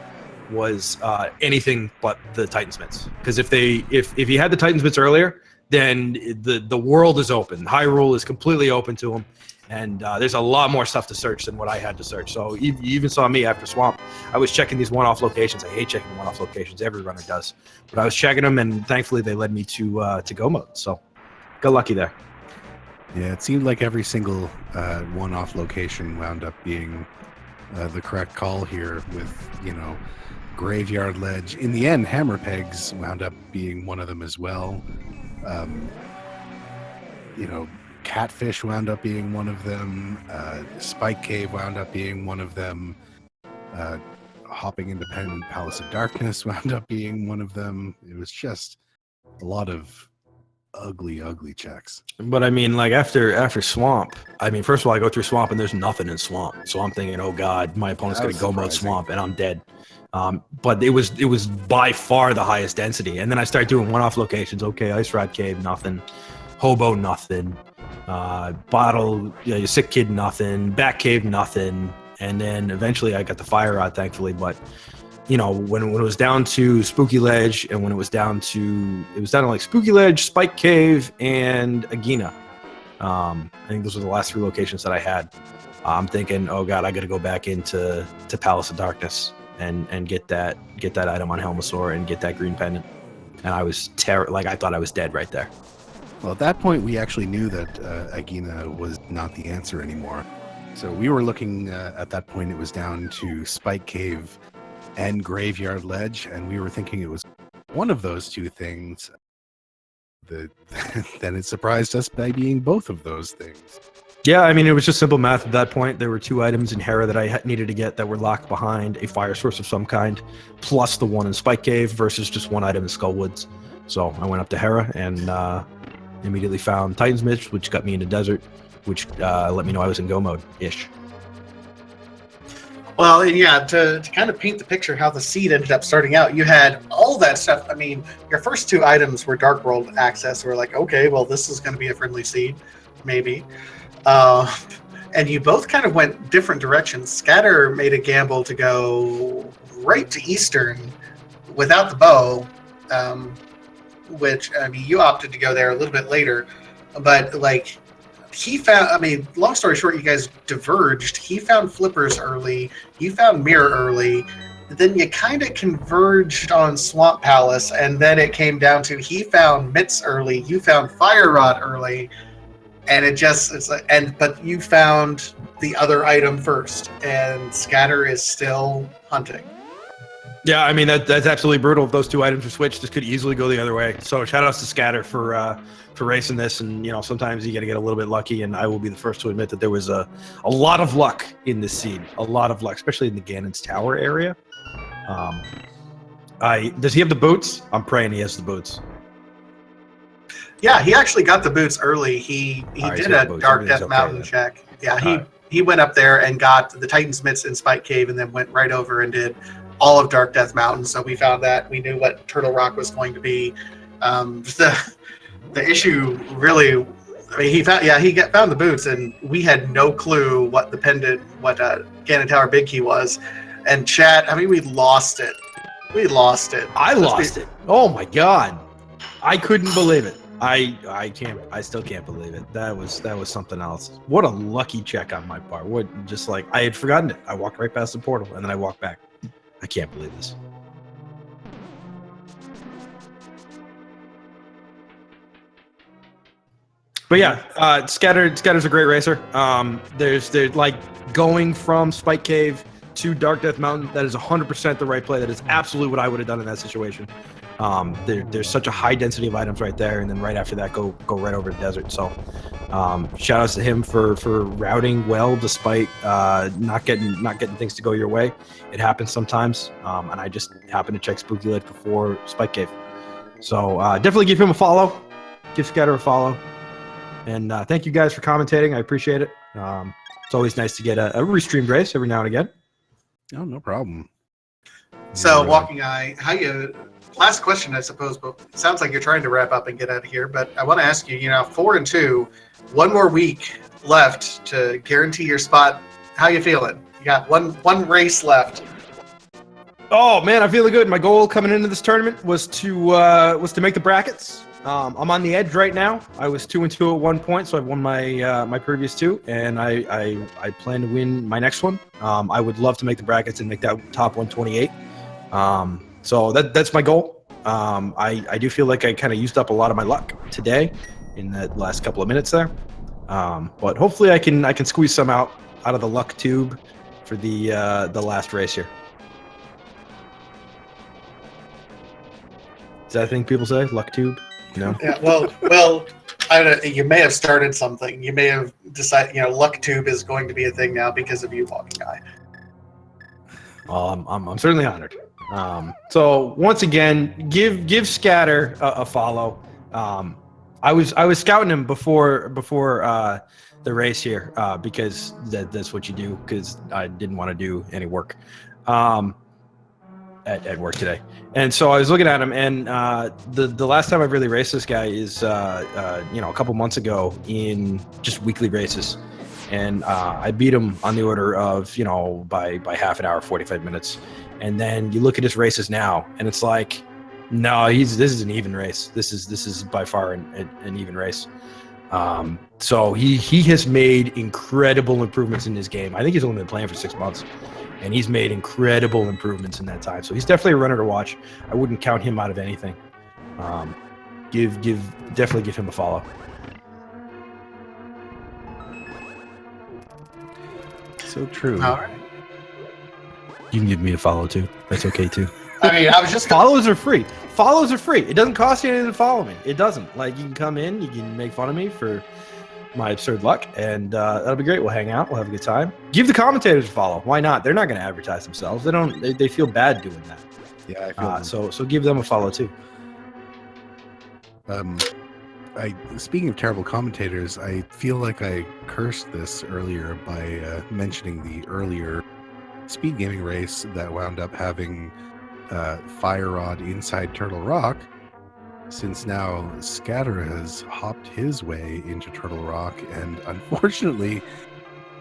was anything but the Titansmiths. Because if he had the Titansmiths earlier, then the world is open. Hyrule is completely open to him, and there's a lot more stuff to search than what I had to search. So you even saw me after Swamp. I was checking these one-off locations. I hate checking one-off locations. Every runner does. But I was checking them, and thankfully they led me to go mode. So got lucky there. Yeah, it seemed like every single one-off location wound up being the correct call here with, Graveyard Ledge. In the end, Hammer Pegs wound up being one of them as well. Catfish wound up being one of them. Spike Cave wound up being one of them. Hopping Independent Palace of Darkness wound up being one of them. It was just a lot of ugly checks. But I mean, like after Swamp, I mean, first of all, I go through Swamp and there's nothing in Swamp, so I'm thinking, oh god, my opponent's gonna go mode Swamp and I'm dead. But it was by far the highest density, and then I start doing one-off locations. Okay, Ice Rod Cave, nothing. Hobo, nothing. Bottle, your Sick Kid, nothing. Bat Cave, nothing. And then eventually I got the Fire Rod, thankfully, but. When it was down to Spooky Ledge, and when it was down to like Spooky Ledge, Spike Cave, and Agina. I think those were the last 3 locations that I had. I'm thinking, oh god, I got to go back into Palace of Darkness and get that item on Helmasaur and get that green pendant. And I was I thought I was dead right there. Well, at that point, we actually knew that Agina was not the answer anymore. So we were looking at that point. It was down to Spike Cave and Graveyard Ledge, and we were thinking it was one of those 2 things. Then it surprised us by being both of those things. Yeah, I mean, it was just simple math at that point. There were 2 items in Hera that I needed to get that were locked behind a fire source of some kind, plus the one in Spike Cave versus just 1 item in Skullwoods. So I went up to Hera and immediately found Titansmith, which got me into Desert, which let me know I was in go mode-ish. Well, and yeah, to kind of paint the picture how the seed ended up starting out, you had all that stuff. I mean, your first 2 items were Dark World access. We're like, okay, well, this is going to be a friendly seed, maybe. And you both kind of went different directions. Scatter made a gamble to go right to Eastern without the bow, which, I mean, you opted to go there a little bit later. But, like, he found, I mean, long story short, you guys diverged. He found Flippers early. You found Mirror early. Then you kind of converged on Swamp Palace, and then it came down to he found Mitts early. You found Fire Rod early, and but you found the other item first, and Scatter is still hunting. Yeah, I mean that's absolutely brutal. If those two items are switched, this could easily go the other way. So shout outs to Scatter for racing this, and sometimes you got to get a little bit lucky. And I will be the first to admit that there was a lot of luck in this scene, a lot of luck, especially in the Ganon's Tower area. Does he have the boots? I'm praying he has the boots. Yeah, he actually got the boots early. He did a Dark Death Mountain check. Yeah, he went up there and got the Titan's Mitts in Spike Cave, and then went right over and did all of Dark Death Mountain. So we found that. We knew what Turtle Rock was going to be. The issue really, I mean, he found the boots, and we had no clue what the pendant, what Ganon Tower Big Key was. And chat, I mean, we lost it. We lost it. I lost it. Oh my god, I couldn't believe it. I still can't believe it. That was something else. What a lucky check on my part. I had forgotten it. I walked right past the portal and then I walked back. I can't believe this. But yeah, Scatter's a great racer. There's like going from Spike Cave to Dark Death Mountain. That is 100% the right play. That is absolutely what I would have done in that situation. There's such a high density of items right there, and then right after that, go right over the desert. So, shout outs to him for routing well despite not getting things to go your way. It happens sometimes, and I just happened to check Spooky Lake before Spike Cave. So definitely give him a follow, give Scatter a follow, and thank you guys for commentating. I appreciate it. It's always nice to get a restreamed race every now and again. Oh, no problem. So, Walking Eye, last question, I suppose, but it sounds like you're trying to wrap up and get out of here. But I want to ask you, 4-2, one more week left to guarantee your spot. How you feeling? You got one race left. Oh man, I'm feeling good. My goal coming into this tournament was to make the brackets. I'm on the edge right now. I was 2-2 at one point, so I've won my previous two, and I plan to win my next one. I would love to make the brackets and make that top 128. So that's my goal. I do feel like I kind of used up a lot of my luck today in that last couple of minutes there. But hopefully I can squeeze some out of the luck tube for the last race here. Is that a thing people say? Luck tube? No. Yeah. Well. I don't know, you may have started something. You may have decided. Luck tube is going to be a thing now because of you, Walking Eye. I'm certainly honored. So once again, give Scatter a follow. I was scouting him before the race here because that's what you do, because I didn't want to do any work at work today. And so I was looking at him, and the last time I really raced this guy is a couple months ago in just weekly races. And I beat him on the order of, by half an hour, 45 minutes. And then you look at his races now, and it's like, no, this is an even race. This is by far an even race. So he has made incredible improvements in his game. I think he's only been playing for 6 months, and he's made incredible improvements in that time. So he's definitely a runner to watch. I wouldn't count him out of anything. Definitely give him a follow. So true. All right. You can give me a follow too. That's okay too. I mean, I was just follows are free. Follows are free. It doesn't cost you anything to follow me. It doesn't. Like, you can come in, you can make fun of me for my absurd luck, and that'll be great. We'll hang out. We'll have a good time. Give the commentators a follow. Why not? They're not going to advertise themselves. They feel bad doing that. Yeah, I feel so give them a follow too. Speaking of terrible commentators, I feel like I cursed this earlier by mentioning the earlier speed gaming race that wound up having Fire Rod inside Turtle Rock, since now Scatter has hopped his way into Turtle Rock, and unfortunately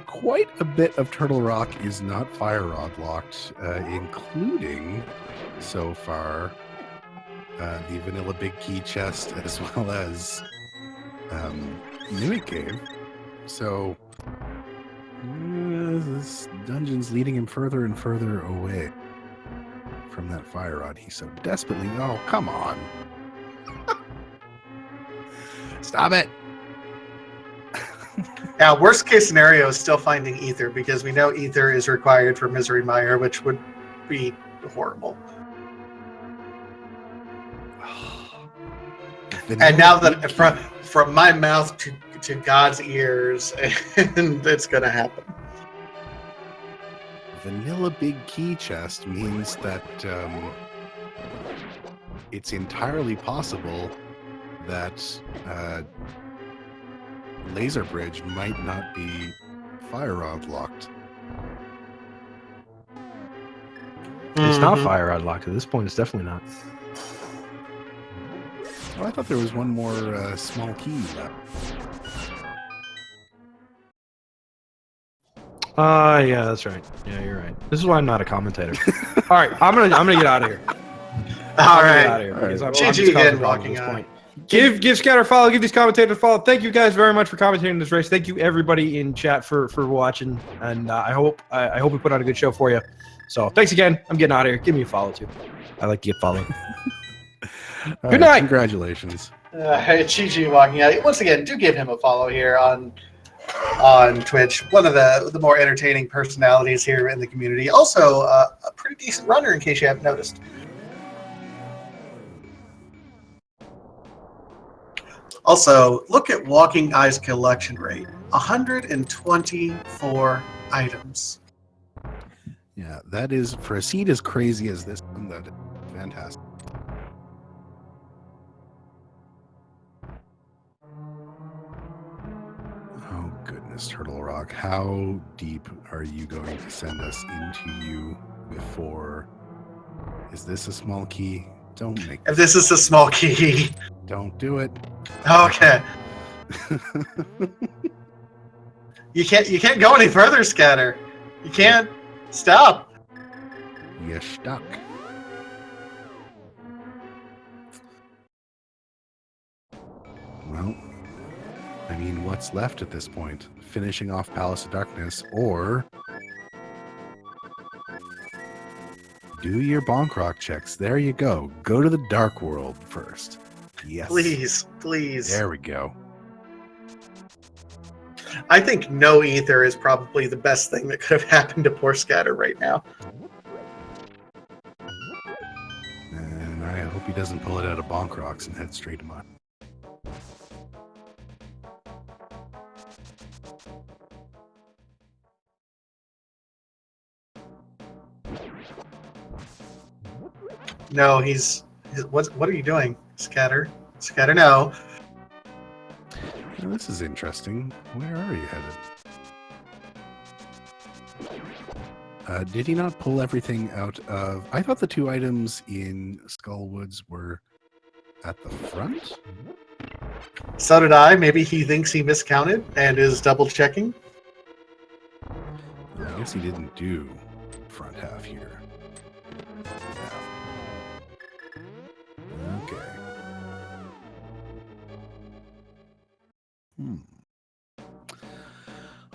quite a bit of Turtle Rock is not Fire Rod locked, including so far the Vanilla Big Key chest, as well as Mimic Cave. So this dungeon's leading him further and further away from that Fire Rod he so desperately... Oh, come on. Stop it. Now, worst case scenario is still finding Ether, because we know Ether is required for Misery Mire, which would be horrible. And now that from my mouth to God's ears, and it's gonna happen. Vanilla big key chest means that it's entirely possible that Laser Bridge might not be fire rod locked. It's not Mhm. fire rod locked at this point. It's definitely not. Oh, I thought there was one more small key left. Yeah, that's right. Yeah, you're right. This is why I'm not a commentator. All right, I'm gonna get out of here. All Get out right. of here All right. because I'm GG just again, causing problems Walking at this Eye. point. Give Scatter a follow. Give these commentators a follow. Thank you guys very much for commentating this race. Thank you everybody in chat for watching, and I hope we put on a good show for you. So thanks again. I'm getting out of here. Give me a follow too. I like to get followed. All Good right, night. Congratulations. Hey, GG Walking Eye. Once again, do give him a follow here on Twitch. One of the more entertaining personalities here in the community. Also, a pretty decent runner, in case you haven't noticed. Also, look at Walking Eye's collection rate. 124 items. Yeah, that is, for a seed as crazy as this one, that is fantastic. Oh, goodness, Turtle Rock. How deep are you going to send us into you before... Is this a small key? Don't make If this is a small key. Don't do it. Okay. You can't go any further, Scatter. You can't stop. You're stuck. Well, I mean, what's left at this point? Finishing off Palace of Darkness, or do your bonk rock checks. There you go. Go to the Dark World first. Yes. Please. There we go. I think no ether is probably the best thing that could have happened to poor Scatter right now. And I hope he doesn't pull it out of bonk rocks and head straight to mine. No, what are you doing, Scatter? Scatter, no. Now, this is interesting. Where are you headed? Did he not pull everything out of... I thought the two items in Skullwoods were at the front? So did I. Maybe he thinks he miscounted and is double checking. I guess he didn't do front half here. Yeah. Okay.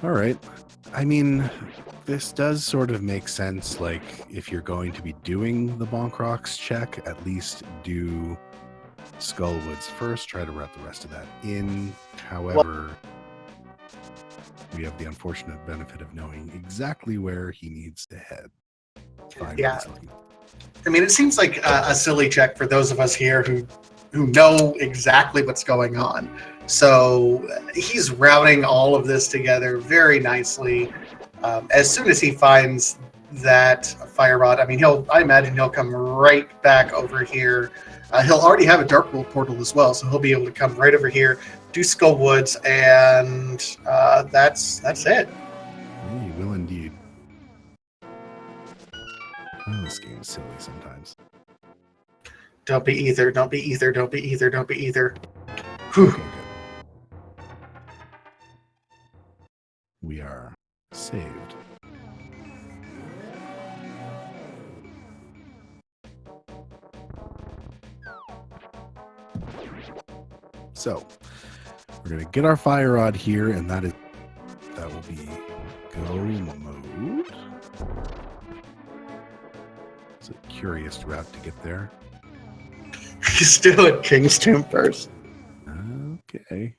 All right. I mean, this does sort of make sense. Like, if you're going to be doing the bonk rocks check, at least do Skullwoods first. Try to route the rest of that in. However, we have the unfortunate benefit of knowing exactly where he needs to head. Find Yeah. what he's looking for. I mean, it seems like a silly check for those of us here who know exactly what's going on. So he's routing all of this together very nicely. As soon as he finds that fire rod, I mean, I imagine he'll come right back over here. He'll already have a Dark World portal as well, so he'll be able to come right over here, do Skullwoods, and that's it. He will indeed. Oh, this game's silly sometimes. Don't be either. Don't be either. Don't be either. Don't be either. Whew. Okay, good. We are saved. So, we're going to get our fire rod here, and that will be go mode. It's a curious route to get there. He's doing King's Tomb first. Okay.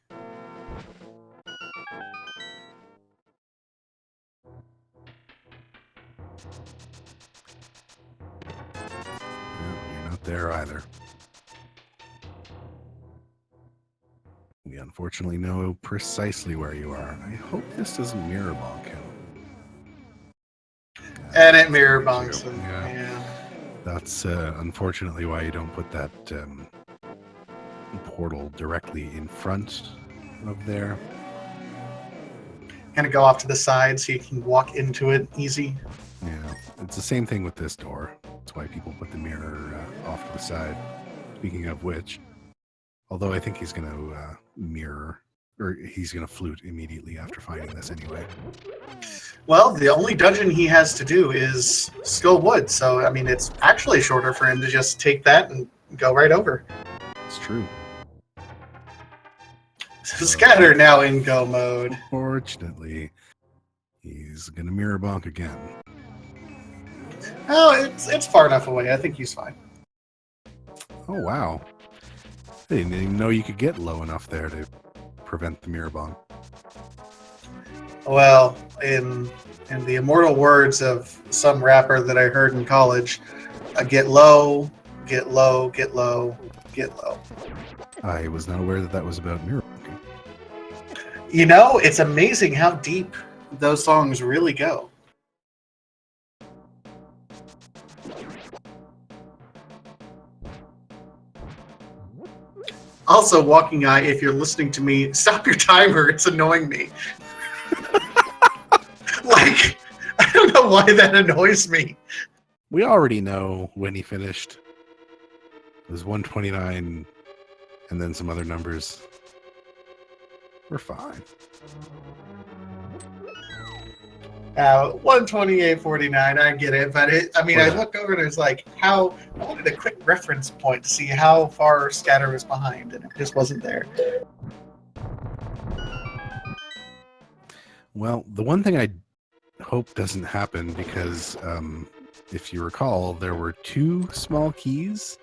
No, you're not there either. unfortunately know precisely where you are. I hope this doesn't mirror bonk him. And it mirror bonks him. Yeah. Yeah. That's unfortunately why you don't put that portal directly in front of there. Kind of go off to the side so you can walk into it easy. Yeah, it's the same thing with this door. That's why people put the mirror off to the side. Speaking of which, although I think he's going to mirror, or he's going to flute immediately after finding this anyway. Well, the only dungeon he has to do is Skull Wood, so I mean it's actually shorter for him to just take that and go right over. It's true. So Scatter now in go mode. Fortunately, he's going to mirror bonk again. Oh, it's far enough away. I think he's fine. Oh, wow. I didn't even know you could get low enough there to prevent the mirror bonk. Well, in the immortal words of some rapper that I heard in college, get low, get low, get low, get low. I was not aware that that was about mirror bonking. You know, it's amazing how deep those songs really go. Also, Walking Eye, if you're listening to me, stop your timer. It's annoying me. Like, I don't know why that annoys me. We already know when he finished. It was 129 and then some other numbers. We're fine. 128.49, I get it, but I Well, looked over and it was like, I wanted a quick reference point to see how far Scatter was behind, and it just wasn't there. Well, the one thing I hope doesn't happen, because if you recall, there were two small keys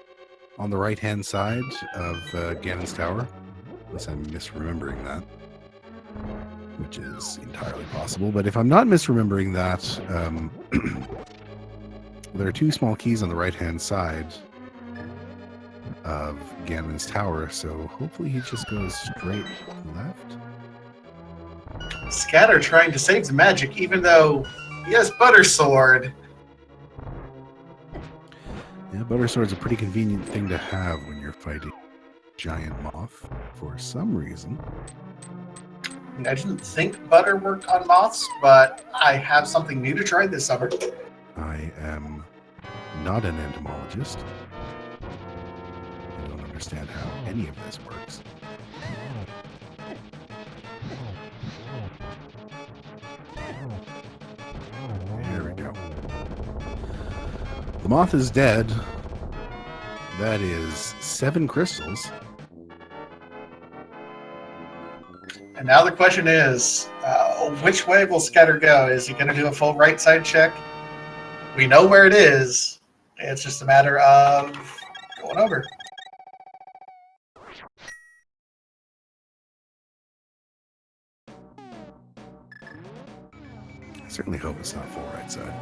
on the right-hand side of Ganon's Tower. Unless I'm misremembering that, which is entirely possible. But if I'm not misremembering that, there are two small keys on the right-hand side of Ganon's Tower, so hopefully he just goes straight left. Scatter trying to save the magic, even though he has Butter Sword. Yeah, Butter Sword's a pretty convenient thing to have when you're fighting giant moth for some reason. I didn't think butter worked on moths, but I have something new to try this summer. I am not an entomologist. I don't understand how any of this works. There we go. The moth is dead. That is 7 crystals. And now the question is, which way will Scatter go? Is he going to do a full right side check? We know where it is. It's just a matter of going over. I certainly hope it's not full right side.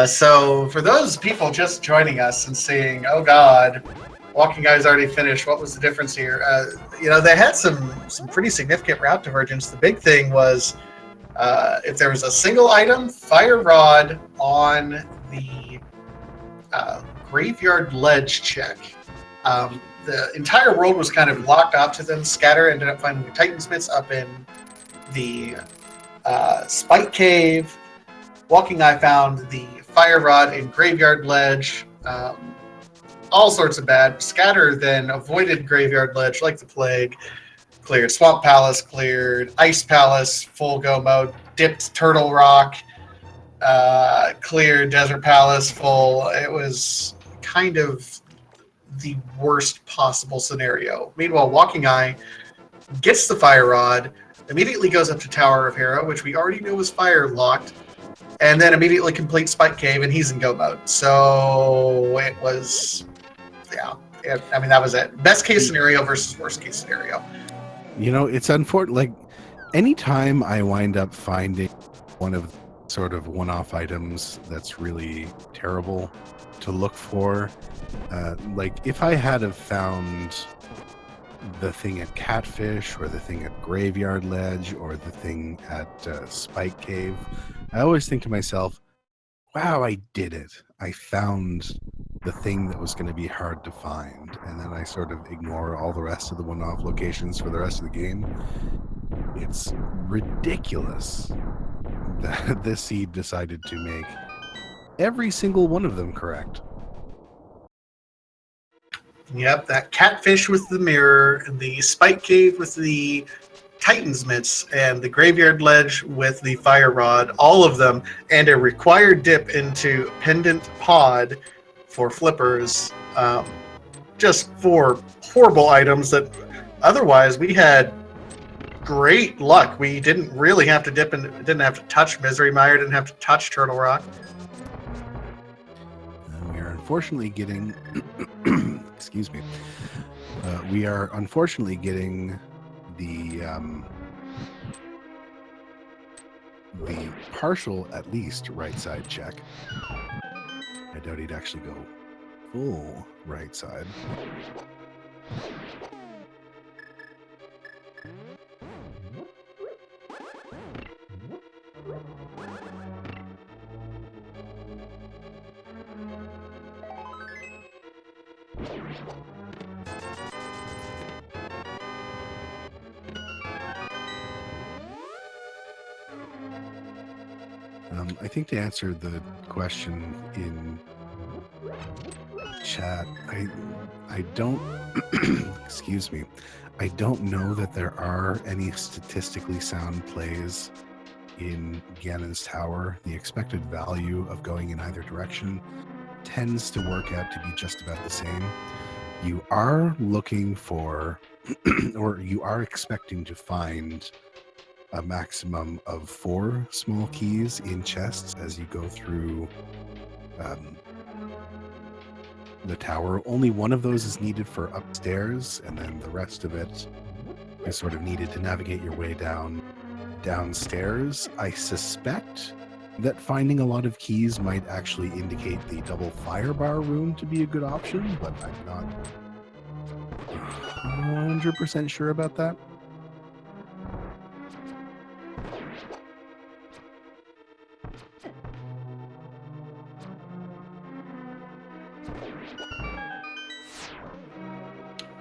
So for those people just joining us and saying, oh God, Walking Eye's already finished, what was the difference here? They had some pretty significant route divergence. The big thing was if there was a single item, Fire Rod on the Graveyard Ledge check. The entire world was kind of locked out to them. Scatter ended up finding the Titan Smiths up in the Spike Cave. Walking Eye found the Fire Rod in Graveyard Ledge. All sorts of bad. Scatter then avoided Graveyard Ledge like the plague. Cleared Swamp Palace, cleared Ice Palace, full go mode. Dipped Turtle Rock, cleared Desert Palace, full. It was kind of the worst possible scenario. Meanwhile, Walking Eye gets the Fire Rod, immediately goes up to Tower of Hera, which we already knew was fire locked, and then immediately completes Spike Cave, and he's in go mode. So it was, that was it. Best case scenario versus worst case scenario. You know, it's unfortunate. Like, anytime I wind up finding one of sort of one-off items that's really terrible to look for. Like if I had have found the thing at Catfish or the thing at Graveyard Ledge or the thing at Spike Cave, I always think to myself, wow, I did it. I found the thing that was going to be hard to find. And then I sort of ignore all the rest of the one-off locations for the rest of the game. It's ridiculous that this seed decided to make every single one of them correct. Yep, that Catfish with the mirror, the Spike Cave with the Titan's Mitts, and the Graveyard Ledge with the Fire Rod, all of them, and a required dip into Pendant Pod for flippers, just for horrible items that otherwise we had great luck. We didn't really have to dip and didn't have to touch Misery Mire, didn't have to touch Turtle Rock. We are unfortunately getting excuse me. We are unfortunately getting the partial, at least, right side check. I doubt he'd actually go full right side. I think to answer the question in chat, I don't excuse me, I don't know that there are any statistically sound plays in Ganon's Tower. The expected value of going in either direction tends to work out to be just about the same. You are looking for or you are expecting to find a maximum of 4 small keys in chests as you go through the tower. Only one of those is needed for upstairs, and then the rest of it is sort of needed to navigate your way downstairs. I suspect that finding a lot of keys might actually indicate the double fire bar room to be a good option, but I'm not 100% sure about that.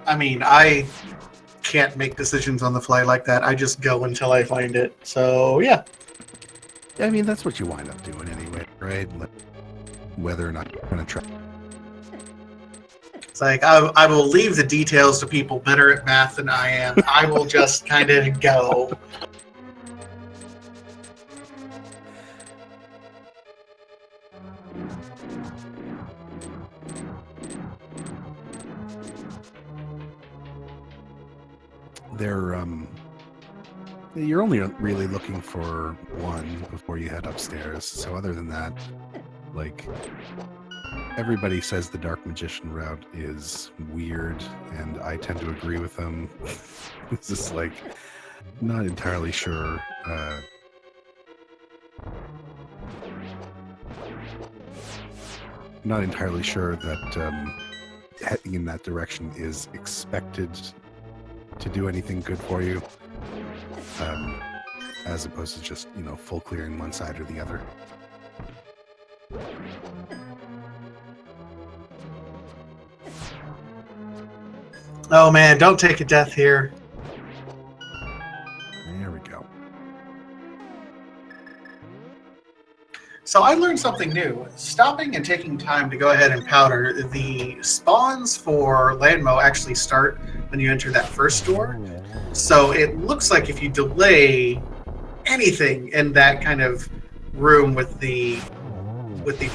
I mean, I can't make decisions on the fly like that. I just go until I find it. So, yeah. I mean, that's what you wind up doing anyway, right? Whether or not you're going to try. It's like, I will leave the details to people better at math than I am. I will just kind of go. You're only really looking for one before you head upstairs. So other than that, like, everybody says the Dark Magician route is weird, and I tend to agree with them. It's just like, not entirely sure. Not entirely sure that heading in that direction is expected to do anything good for you, as opposed to just, full clearing one side or the other. Oh man, don't take a death here. There we go. So I learned something new. Stopping and taking time to go ahead and powder, the spawns for Landmo actually start when you enter that first door. So it looks like if you delay anything in that kind of room with the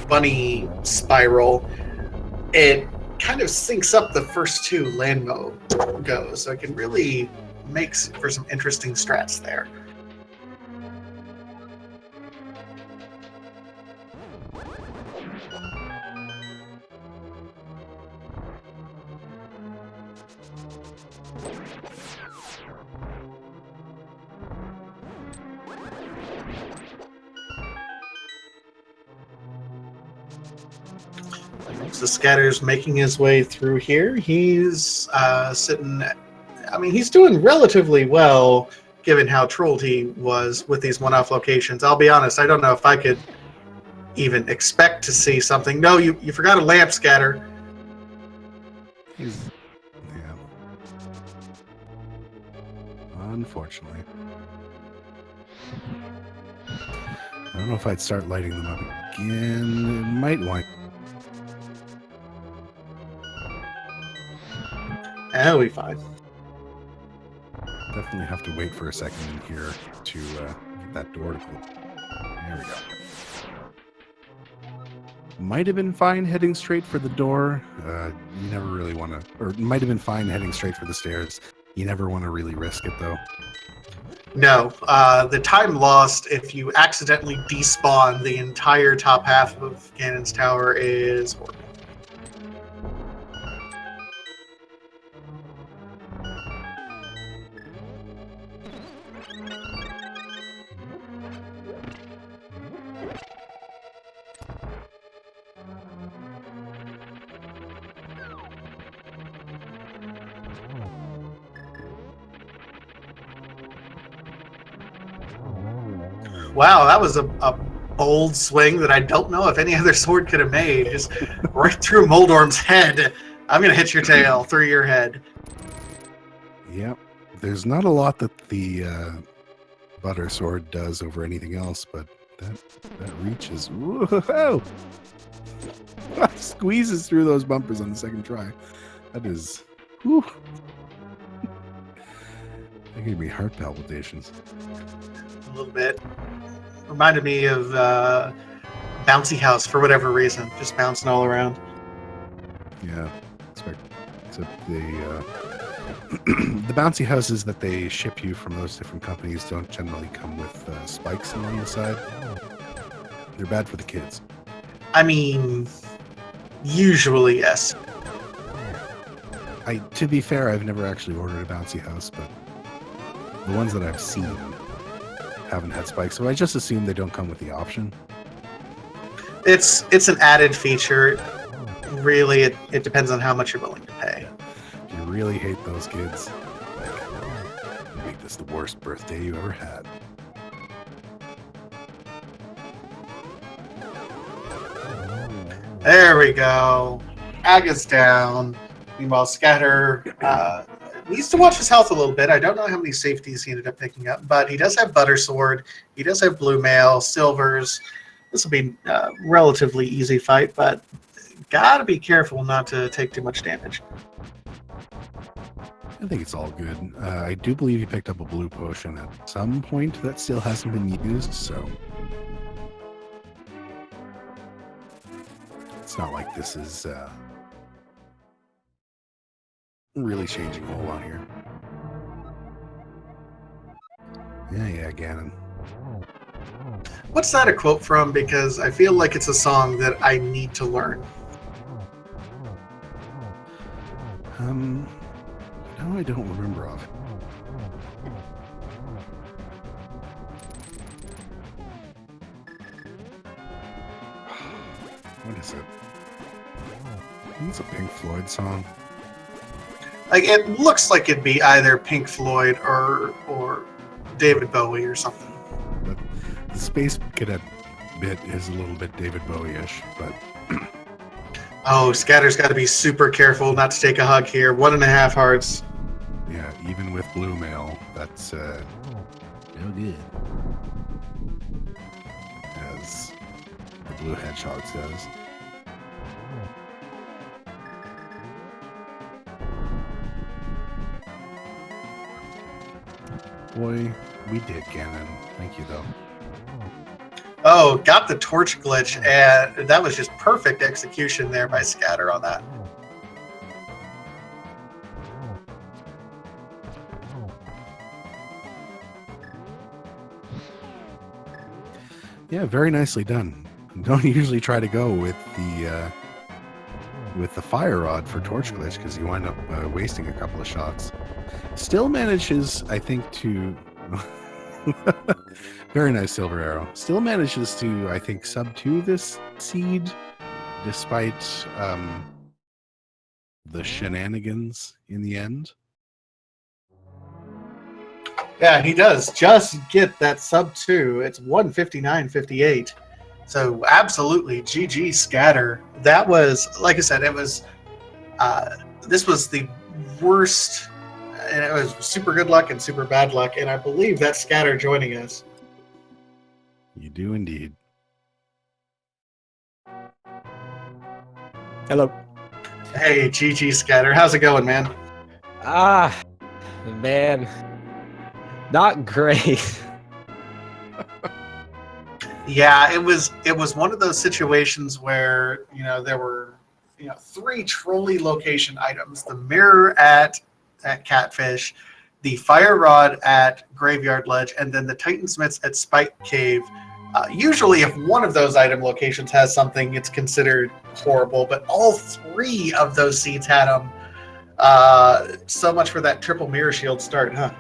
bunny spiral, it kind of syncs up the first 2 Landmo goes. So it can really make for some interesting strats there. So Scatter's making his way through here. He's sitting. I mean, he's doing relatively well given how trolled he was with these one-off locations. I'll be honest, I don't know if I could even expect to see something. No, you forgot a lamp, Scatter. He's, yeah. Unfortunately. I don't know if I'd start lighting them up again. It might want. That'll be fine. Definitely have to wait for a second in here to get that door to close. There we go. Might have been fine heading straight for the door. You never really want to, or might have been fine heading straight for the stairs. You never want to really risk it though. No, the time lost if you accidentally despawn the entire top half of Ganon's tower is horrible. Wow, that was a bold swing that I don't know if any other sword could have made. Just right through Moldorm's head. I'm going to hit your tail through your head. Yep. There's not a lot that the butter sword does over anything else, but that reach is... Whoa! Squeezes through those bumpers on the second try. That is... Whew. That gave me heart palpitations. A little bit. Reminded me of Bouncy House for whatever reason. Just bouncing all around. Yeah. Except the the bouncy houses that they ship you from those different companies don't generally come with spikes along the side. They're bad for the kids. I mean, usually, yes. To be fair, I've never actually ordered a bouncy house, but the ones that I've seen haven't had spikes, so I just assume they don't come with the option. It's an added feature. Really, it depends on how much you're willing to pay. You really hate those kids. Like, make this the worst birthday you ever had. There we go. Aga's down. Meanwhile, Scatter needs to watch his health a little bit. I don't know how many safeties he ended up picking up, but he does have Butter Sword. He does have Blue Mail, Silvers. This will be a relatively easy fight, but gotta be careful not to take too much damage. I think it's all good. I do believe he picked up a blue potion at some point that still hasn't been used, so it's not like this is really changing a whole lot here. Yeah, Ganon. What's that a quote from? Because I feel like it's a song that I need to learn. No, I don't remember of. What is it? I think it's a Pink Floyd song. Like, it looks like it'd be either Pink Floyd or David Bowie or something. But the Space Cadet bit is a little bit David Bowie-ish, but... Oh, Scatter's got to be super careful not to take a hug here. 1.5 hearts. Yeah, even with Blue Mail, that's no good. As the Blue Hedgehog says. Boy, we did, Ganon. Thank you, though. Oh, got the torch glitch, and that was just perfect execution there by Scatter on that. Yeah, very nicely done. Don't usually try to go with the fire rod for torch glitch because you wind up wasting a couple of shots. Still manages, I think, to very nice silver arrow. Still manages to, I think, sub 2 this seed, despite the shenanigans in the end. Yeah, he does just get that sub 2. It's 159.58. So absolutely, GG Scatter. That was, like I said, it was. This was the worst, and it was super good luck and super bad luck. And I believe that's Scatter joining us. You do indeed. Hello. Hey, GG Scatter, how's it going, man? Ah, man. Not great. Yeah, it was one of those situations where there were 3 trolley location items: the mirror at Catfish, the fire rod at Graveyard Ledge, and then the Titansmiths at Spike Cave. Usually, if one of those item locations has something, it's considered horrible. But all 3 of those seeds had them. So much for that triple mirror shield start, huh?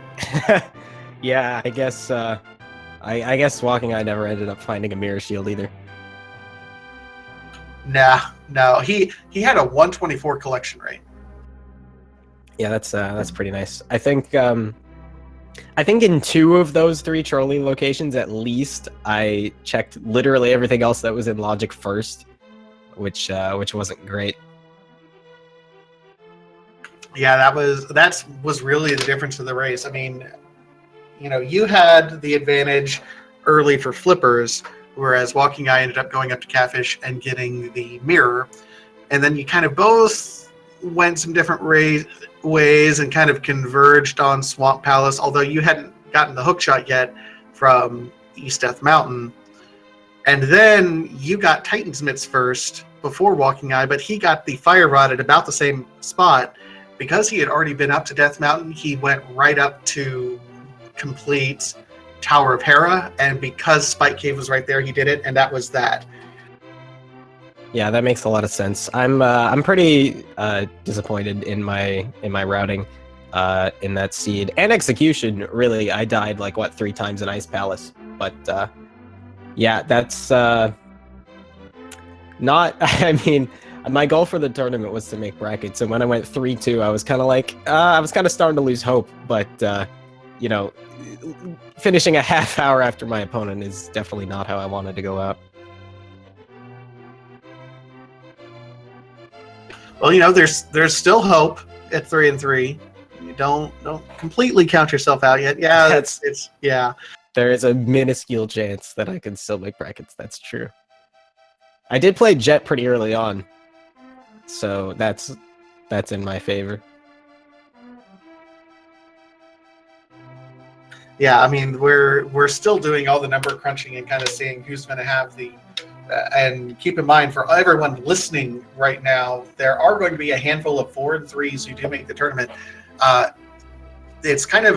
Yeah, I guess. I guess Walking Eye never ended up finding a mirror shield either. Nah, no. He had a 124 collection rate. Yeah, that's pretty nice. I think in 2 of those 3 trolley locations at least, I checked literally everything else that was in Logic first, which wasn't great. Yeah, that was really the difference of the race. I mean, you had the advantage early for flippers, whereas Walking Eye ended up going up to Catfish and getting the mirror, and then you kind of both went some different ways and kind of converged on Swamp Palace, although you hadn't gotten the hook shot yet from East Death Mountain. And then you got Titansmiths first before Walking Eye, but he got the fire rod at about the same spot. Because he had already been up to Death Mountain, he went right up to complete Tower of Hera, and because Spike Cave was right there, he did it, and that was that. Yeah, that makes a lot of sense. I'm pretty disappointed in my routing in that seed and execution. Really, I died like 3 times in Ice Palace, but yeah, that's not. I mean, my goal for the tournament was to make brackets, and when I went 3-2, I was kind of starting to lose hope. But finishing a half hour after my opponent is definitely not how I wanted to go out. Well, there's still hope at 3-3. You don't completely count yourself out yet. Yeah, yeah. There is a minuscule chance that I can still make brackets. That's true. I did play Jet pretty early on, so that's in my favor. Yeah, I mean, we're still doing all the number crunching and kind of seeing who's going to have the. And keep in mind, for everyone listening right now, there are going to be a handful of 4 and 3s who do make the tournament. It's kind of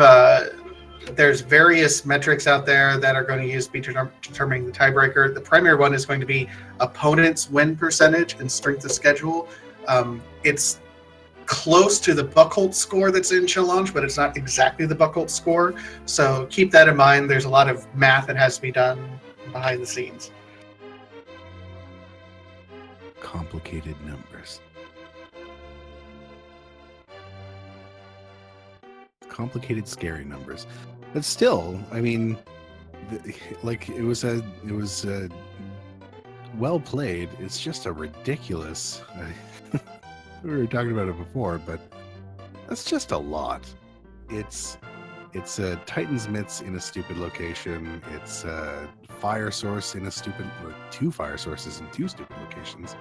there's various metrics out there that are going to use to be determining the tiebreaker. The primary one is going to be opponent's win percentage and strength of schedule. It's close to the Buckholt score that's in Challenge, but it's not exactly the Buckholt score. So keep that in mind. There's a lot of math that has to be done behind the scenes. Complicated numbers. Complicated, scary numbers. But still, I mean, it was well played. It's just a ridiculous. We were talking about it before, but that's just a lot. It's a Titansmiths in a stupid location. It's a fire source in a stupid, 2 fire sources in 2 stupid locations.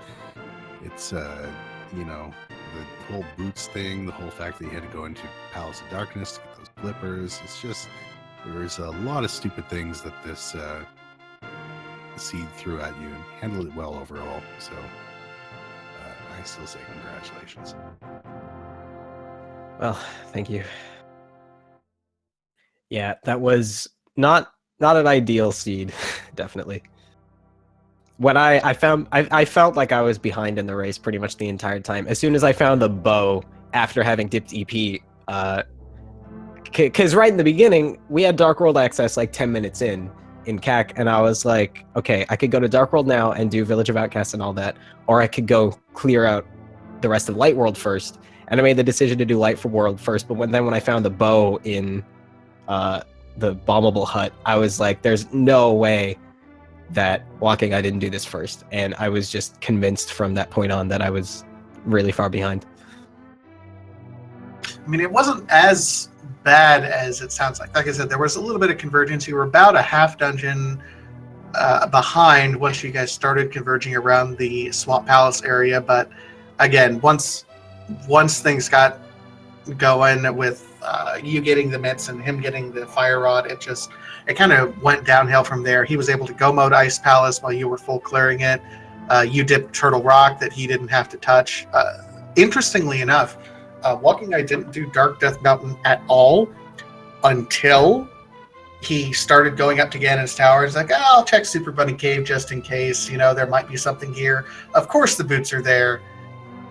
It's the whole boots thing, the whole fact that you had to go into Palace of Darkness to get those flippers. It's just, there's a lot of stupid things that this seed threw at you, and handled it well overall. So I still say congratulations. Well, thank you. Yeah, that was not an ideal seed, definitely. When I felt like I was behind in the race pretty much the entire time. As soon as I found the bow after having dipped EP, because right in the beginning, we had Dark World access like 10 minutes in, in CAC, and I was like, okay, I could go to Dark World now and do Village of Outcasts and all that, or I could go clear out the rest of Light World first. And I made the decision to do Light World first, but when I found the bow in the bombable hut, I was like, there's no way that Walking I didn't do this first. And I was just convinced from that point on that I was really far behind. I mean, it wasn't as bad as it sounds like. Like I said, there was a little bit of convergence. You were about a half dungeon behind once you guys started converging around the Swamp Palace area. But again, once things got going with you getting the mitts and him getting the fire rod, it kind of went downhill from there. He was able to go mode Ice Palace while you were full clearing it. You dipped Turtle Rock that he didn't have to touch. Interestingly enough, Walking Eye didn't do Dark Death Mountain at all until he started going up to Ganon's Tower. He's like, I'll check Super Bunny Cave just in case, there might be something here. Of course the boots are there.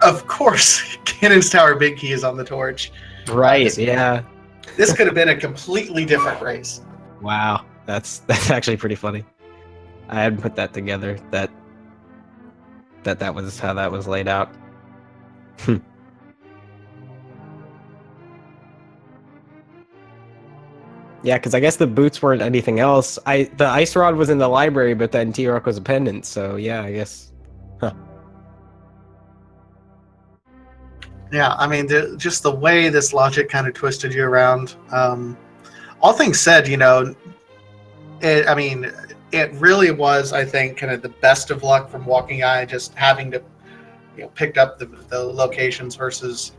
Of course Ganon's Tower Big Key is on the torch. Right, yeah. This could have been a completely different race. Wow, that's actually pretty funny. I hadn't put that together, that was how that was laid out. Yeah, because I guess the boots weren't anything else. The ice rod was in the library, but then T-Rock was a pendant, so yeah, I guess. Huh. Yeah, I mean, just the way this logic kind of twisted you around. All things said, it really was, I think, kind of the best of luck from Walking Eye, just having to, picked up the locations versus,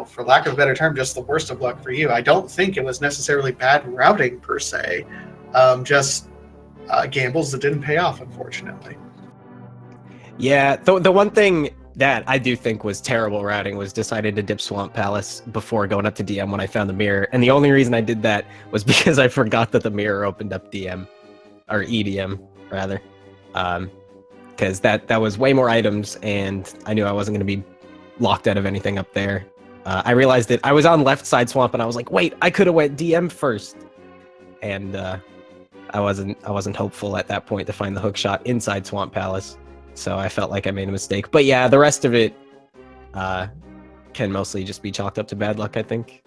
for lack of a better term, just the worst of luck for you. I don't think it was necessarily bad routing per se, just gambles that didn't pay off, unfortunately. Yeah, the one thing that I do think was terrible routing was deciding to dip Swamp Palace before going up to DM when I found the mirror. And the only reason I did that was because I forgot that the mirror opened up DM, or EDM, rather. Because that was way more items, and I knew I wasn't going to be locked out of anything up there. I realized that I was on left side swamp, and I was like, wait, I could have went DM first. And I wasn't hopeful at that point to find the hook shot inside Swamp Palace. So I felt like I made a mistake. But yeah, the rest of it can mostly just be chalked up to bad luck, I think.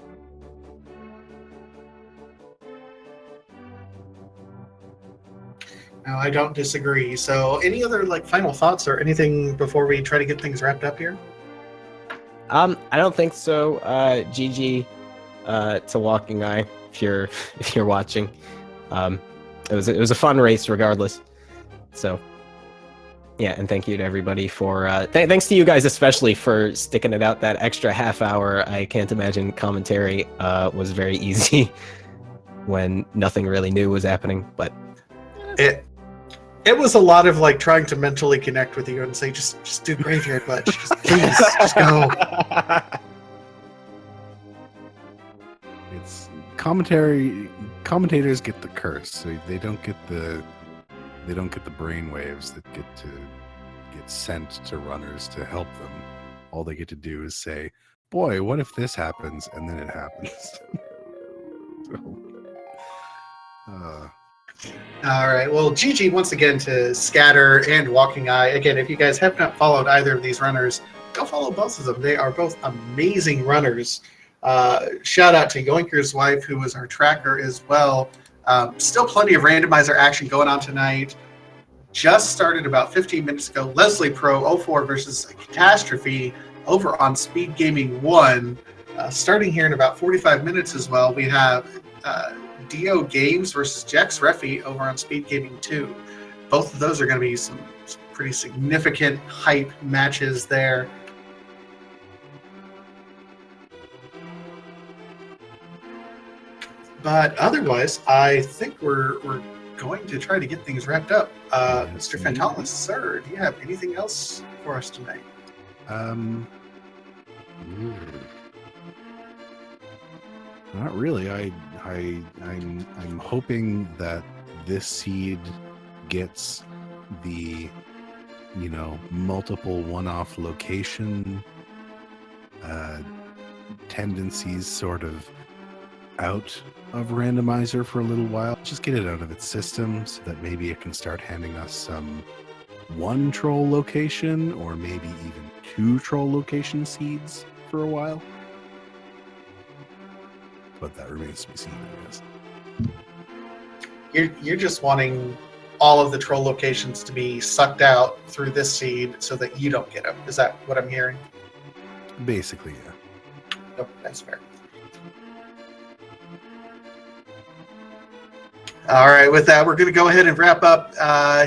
No, I don't disagree. So any other final thoughts or anything before we try to get things wrapped up here? I don't think so. GG to Walking Eye if you're watching. It was a fun race regardless. So yeah, and thank you to everybody for thanks to you guys especially for sticking it out that extra half hour. I can't imagine commentary was very easy when nothing really new was happening, but it was a lot of trying to mentally connect with you and say just do Graveyard Butch, just please just go. It's commentators get the curse, so they don't get the brain waves that get sent to runners to help them. All they get to do is say, boy, what if this happens? And then it happens. All right. Well, GG once again to Scatter and Walking Eye. Again, if you guys have not followed either of these runners, go follow both of them. They are both amazing runners. Shout out to Yoinker's wife, who was our tracker as well. Still plenty of randomizer action going on tonight. Just started about 15 minutes ago. Leslie Pro 04 versus Catastrophe over on Speed Gaming 1. Starting here in about 45 minutes as well, we have Dio Games versus Jex Refi over on Speed Gaming 2. Both of those are going to be some pretty significant hype matches there. But otherwise, I think we're going to try to get things wrapped up. Mr. Fentalis, sir, do you have anything else for us tonight? Not really. I'm hoping that this seed gets the multiple one-off location tendencies sort of out of Randomizer for a little while. Just get it out of its system so that maybe it can start handing us some 1 troll location or maybe even 2 troll location seeds for a while. But that remains to be seen, I guess. You're just wanting all of the troll locations to be sucked out through this seed so that you don't get them. Is that what I'm hearing? Basically, yeah. Oh, that's fair. All right, with that, we're going to go ahead and wrap up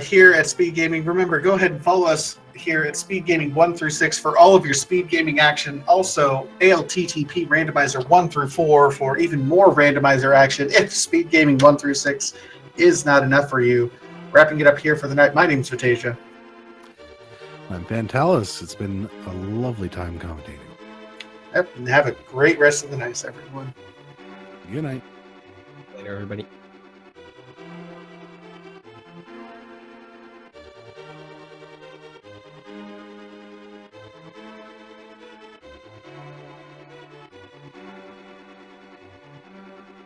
here at Speed Gaming. Remember, go ahead and follow us here at Speed Gaming 1 through 6 for all of your speed gaming action. Also, ALTTP Randomizer 1 through 4 for even more randomizer action if Speed Gaming 1 through 6 is not enough for you. Wrapping it up here for the night, my name's Vitasia. I'm Pantalis. It's been a lovely time commentating. Yep, and have a great rest of the night, everyone. Good night. Later, everybody.